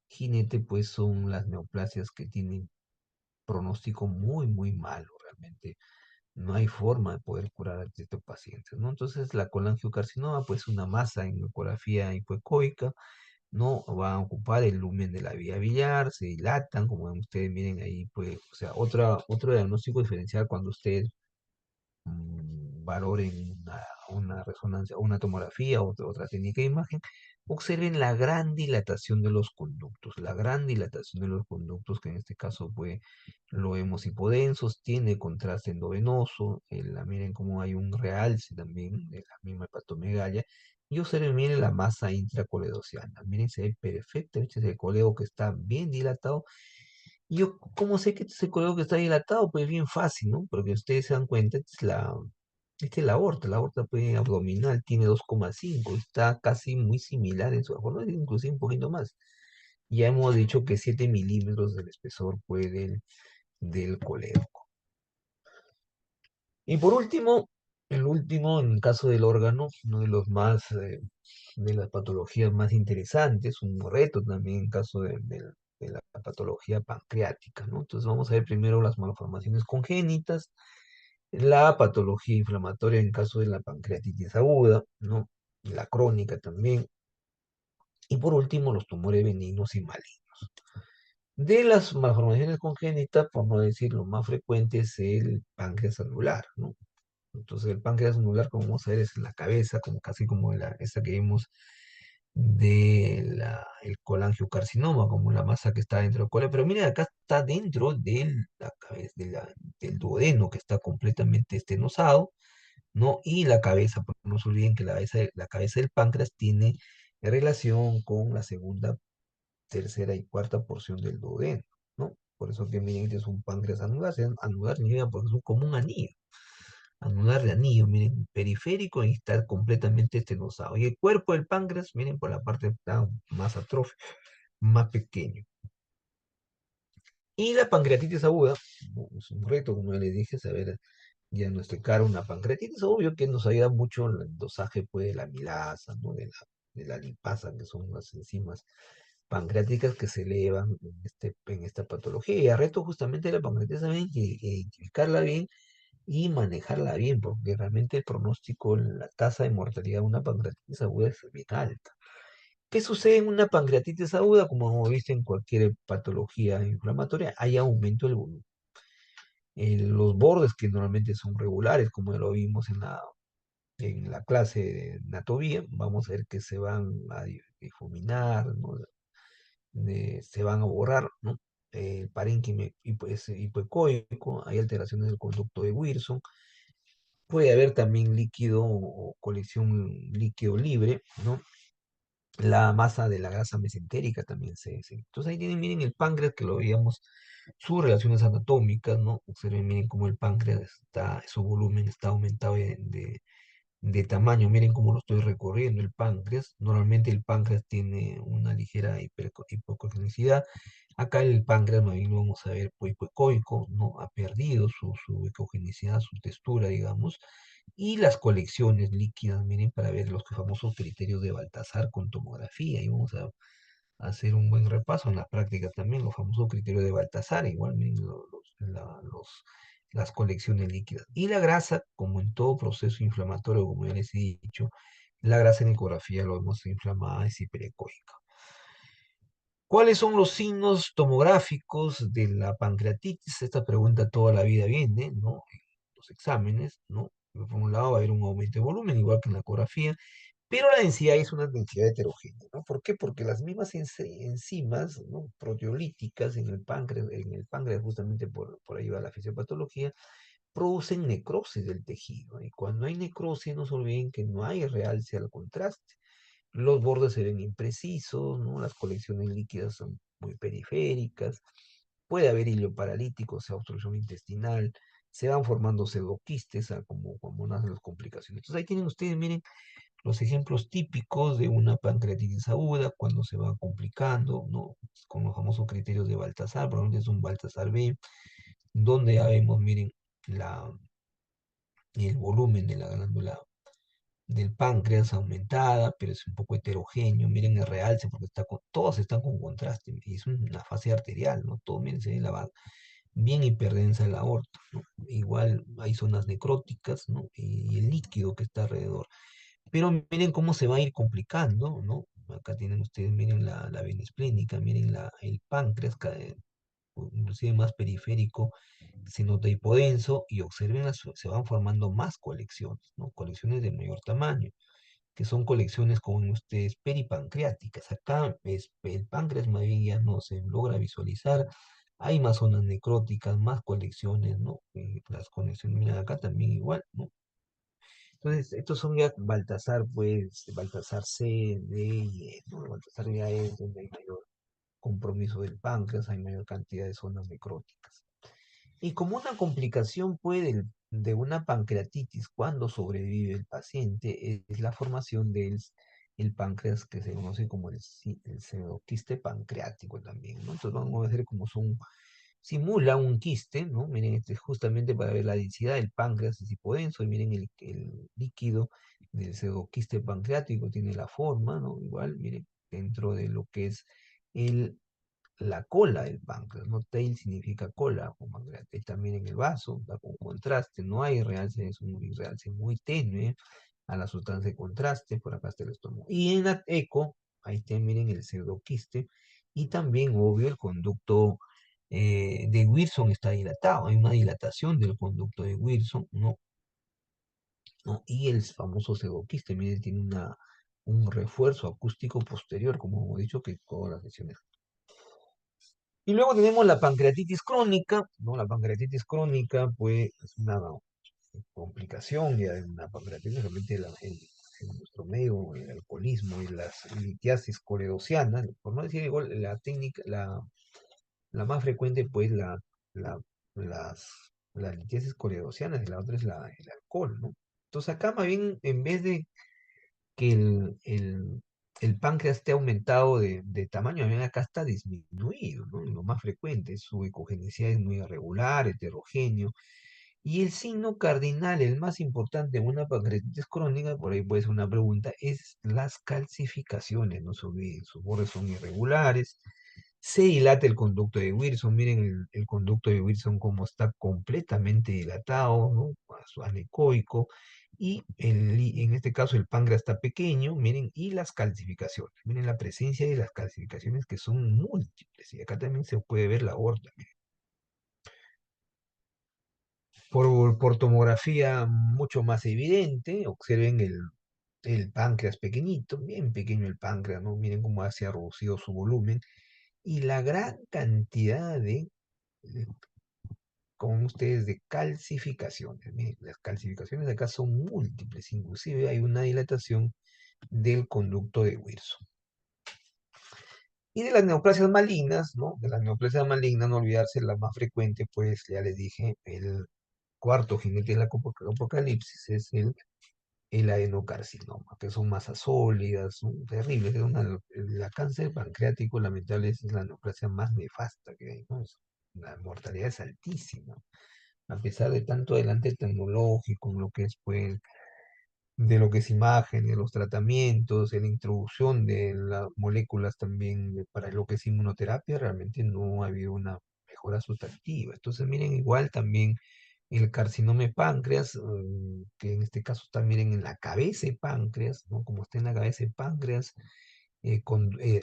jinete, pues son las neoplasias que tienen pronóstico muy, muy malo realmente. No hay forma de poder curar a estos pacientes, ¿no? Entonces, la colangiocarcinoma, pues una masa en ecografía hipoecoica, no va a ocupar el lumen de la vía billar, se dilatan, como ven ustedes, miren ahí, pues, o sea, otro diagnóstico diferencial cuando ustedes valoren una resonancia, una tomografía, otra técnica de imagen, observen la gran dilatación de los conductos, la gran dilatación de los conductos, que en este caso pues lo vemos hipodensos, tiene contraste endovenoso, miren cómo hay un realce también de la misma hepatomegalia, y observen, miren la masa intracoledociana, miren, se ve perfecto, este es el coleo que está bien dilatado. Y yo, ¿cómo sé que este es el coleo que está dilatado? Pues bien fácil, ¿no? Porque ustedes se dan cuenta, esta es la aorta pues, abdominal tiene 2,5, está casi muy similar en su forma, inclusive un poquito más. Ya hemos dicho que 7 milímetros del espesor pues, del colédoco. Y por último, el último, en el caso del órgano, uno de los más, de las patologías más interesantes, un reto también en caso de la patología pancreática, ¿no? Entonces vamos a ver primero las malformaciones congénitas, la patología inflamatoria en caso de la pancreatitis aguda, ¿no? La crónica también. Y por último, los tumores benignos y malignos. De las malformaciones congénitas, por no decir lo más frecuente, es el páncreas anular, ¿no? Entonces el páncreas anular, como vamos a ver, es en la cabeza, como casi como esa que vimos el colangiocarcinoma, como la masa que está dentro del colon. Pero miren, acá está dentro de la cabeza, del duodeno, que está completamente estenosado, ¿no? Y la cabeza, porque no se olviden que la cabeza del páncreas tiene relación con la segunda, tercera y cuarta porción del duodeno, ¿no? Por eso que miren, este es un páncreas anular, anular significa porque es como un anillo, anular de anillo, miren, periférico y está completamente estenosado. Y el cuerpo del páncreas, miren, por la parte está más atrófico, más pequeño. Y la pancreatitis aguda, ¿no? Es un reto, como ya les dije, saber diagnosticar una pancreatitis. Obvio que nos ayuda mucho el dosaje pues, de la amilasa, ¿no? De la lipasa, que son las enzimas pancreáticas que se elevan en esta patología. Y el reto justamente de la pancreatitis también que identificarla bien y manejarla bien, porque realmente el pronóstico, la tasa de mortalidad de una pancreatitis aguda es bien alta. ¿Qué sucede en una pancreatitis aguda? Como hemos visto en cualquier patología inflamatoria, hay aumento del volumen. Los bordes que normalmente son regulares, como lo vimos en la clase de anatomía, vamos a ver que se van a difuminar, ¿no? Se van a borrar, ¿no? El parénquima hipoecoico, hay alteraciones del conducto de Wilson, puede haber también líquido o colección líquido libre, ¿no? La masa de la grasa mesentérica también Entonces ahí tienen, miren el páncreas que lo veíamos, sus relaciones anatómicas, ¿no? Observen, miren cómo el páncreas está, su volumen está aumentado de tamaño. Miren cómo lo estoy recorriendo el páncreas. Normalmente el páncreas tiene una ligera hipocogenicidad. Acá el páncreas, más bien lo vamos a ver pues, hipoecoico, ¿no? Ha perdido su ecogenicidad, su textura, digamos. Y las colecciones líquidas, miren, para ver los famosos criterios de Baltasar con tomografía. Y vamos a hacer un buen repaso en la práctica también, los famosos criterios de Baltasar. Igual, miren, las colecciones líquidas. Y la grasa, como en todo proceso inflamatorio, como ya les he dicho, la grasa en ecografía lo vemos inflamada, es hiperecoica. ¿Cuáles son los signos tomográficos de la pancreatitis? Esta pregunta toda la vida viene, ¿no? En los exámenes, ¿no? Por un lado va a haber un aumento de volumen, igual que en la ecografía, pero la densidad es una densidad heterogénea, ¿no? ¿Por qué? Porque las mismas enzimas, ¿no? Proteolíticas en el páncreas justamente por ahí va la fisiopatología, producen necrosis del tejido. Y cuando hay necrosis, no se olviden que no hay realce al contraste. Los bordes se ven imprecisos, ¿no? Las colecciones líquidas son muy periféricas, puede haber hilo paralítico, o sea, obstrucción intestinal, se van formando pseudoquistes, como una de las complicaciones. Entonces ahí tienen ustedes, miren, los ejemplos típicos de una pancreatitis aguda cuando se va complicando, ¿no? Con los famosos criterios de Baltasar, probablemente es un Baltasar B, donde ya vemos, miren, la, el volumen de la glándula del páncreas aumentada, pero es un poco heterogéneo. Miren el realce, porque todas están con contraste, y es una fase arterial, ¿no? Todo, miren, se ve bien hiperdensa la aorta, ¿no? Igual hay zonas necróticas, ¿no? Y el líquido que está alrededor. Pero miren cómo se va a ir complicando, ¿no? Acá tienen ustedes, miren la vena esplénica, miren el páncreas, inclusive más periférico, se nota hipodenso y observen, se van formando más colecciones, ¿no? Colecciones de mayor tamaño, que son colecciones, como ven ustedes, peripancreáticas. Acá el páncreas más bien ya no se logra visualizar, hay más zonas necróticas, más colecciones, ¿no? Las conexiones, miren acá también igual, ¿no? Entonces, estos son ya Baltasar, pues, Baltasar C, D y E, ¿no? Baltasar ya es donde hay mayor compromiso del páncreas, hay mayor cantidad de zonas necróticas. Y como una complicación puede de una pancreatitis cuando sobrevive el paciente es la formación del el páncreas que se conoce como el pseudoquiste pancreático también, ¿no? Entonces vamos a ver cómo simula un quiste, ¿no? Miren, este es justamente para ver la densidad del páncreas es hipodenso, y miren el líquido del pseudoquiste pancreático tiene la forma, ¿no? Igual, miren, dentro de lo que es el la cola del páncreas, ¿no? Tail significa cola, o pancreas. Ahí también en el vaso, da con contraste, no hay realce, es un realce muy tenue a la sustancia de contraste, por acá está el estómago. Y en la eco, ahí te miren el pseudoquiste, y también, obvio, el conducto de Wilson está dilatado, hay una dilatación del conducto de Wilson, ¿no? ¿No? Y el famoso pseudoquiste, miren, tiene un refuerzo acústico posterior, como hemos dicho, que todas las lesiones. Y luego tenemos la pancreatitis crónica, ¿no? La pancreatitis crónica, pues, es una complicación ya de una pancreatitis, realmente en nuestro medio, el alcoholismo y las litiasis coledocianas, por no decir igual, la técnica, la más frecuente, pues, la, las, las litiasis coledocianas, y la otra es el alcohol, ¿no? Entonces acá más bien, en vez de que el páncreas esté aumentado de tamaño, también acá está disminuido, ¿no? Lo más frecuente, su ecogenicidad es muy irregular, heterogéneo. Y el signo cardinal, el más importante en una pancreatitis crónica, por ahí puede ser una pregunta, es las calcificaciones, no se olviden, sus bordes son irregulares, se dilata el conducto de Wilson, miren el conducto de Wilson como está completamente dilatado, ¿no? Anecoico, y en este caso el páncreas está pequeño, miren, y las calcificaciones, miren la presencia de las calcificaciones que son múltiples, y acá también se puede ver la aorta, miren. Por tomografía mucho más evidente, observen el páncreas pequeñito, bien pequeño el páncreas, ¿no? Miren cómo se ha reducido su volumen, y la gran cantidad de con ustedes de calcificaciones. Miren, las calcificaciones de acá son múltiples, inclusive hay una dilatación del conducto de Wilson. Y de las neoplasias malignas, ¿no? De las neoplasias malignas, no olvidarse, la más frecuente, pues ya les dije, el cuarto jinete de la apocalipsis es el adenocarcinoma, que son masas sólidas, son terribles. La cáncer pancreático, lamentablemente, es la neoplasia más nefasta que hay, ¿no? La mortalidad es altísima a pesar de tanto adelante tecnológico, en lo que es, pues, de lo que es imagen, de los tratamientos, de la introducción de las moléculas también para lo que es inmunoterapia, realmente no ha habido una mejora sustantiva. Entonces, miren, igual también el carcinoma de páncreas, que en este caso está, miren, en la cabeza de páncreas, ¿no? Como está en la cabeza de páncreas,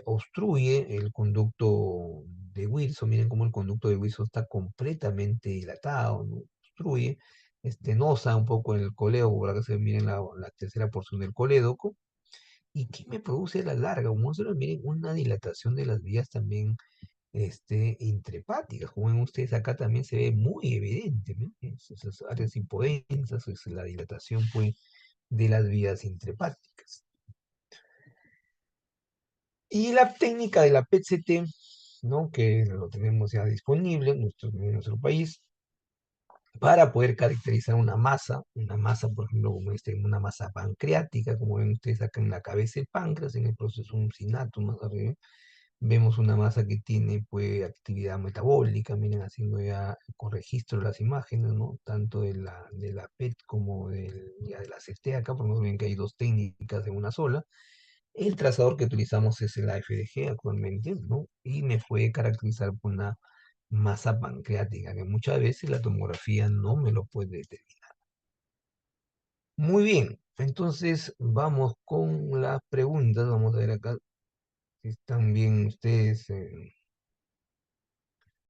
obstruye el conducto de Wilson. Miren cómo el conducto de Wilson está completamente dilatado, ¿no? Obstruye, estenosa un poco en el colédoco, por acá se miren la tercera porción del colédoco. ¿Y qué me produce a la larga? Como ustedes miren, una dilatación de las vías también intrahepáticas. Como ven ustedes, acá también se ve muy evidente, ¿no? Esas áreas hipodensas, es la dilatación, pues, de las vías intrahepáticas. Y la técnica de la PET-CT, ¿no? Que lo tenemos ya disponible en nuestro país, para poder caracterizar una masa, por ejemplo, como una masa pancreática, como ven ustedes acá en la cabeza del páncreas, en el proceso uncinato, más arriba, vemos una masa que tiene, pues, actividad metabólica. Miren, haciendo ya con registro las imágenes, ¿no? Tanto de la PET como ya de la CT acá, porque ven que hay dos técnicas en una sola. El trazador que utilizamos es el AFDG actualmente, ¿no? Y me puede caracterizar por una masa pancreática, que muchas veces la tomografía no me lo puede determinar. Muy bien, entonces vamos con las preguntas. Vamos a ver acá si están bien ustedes.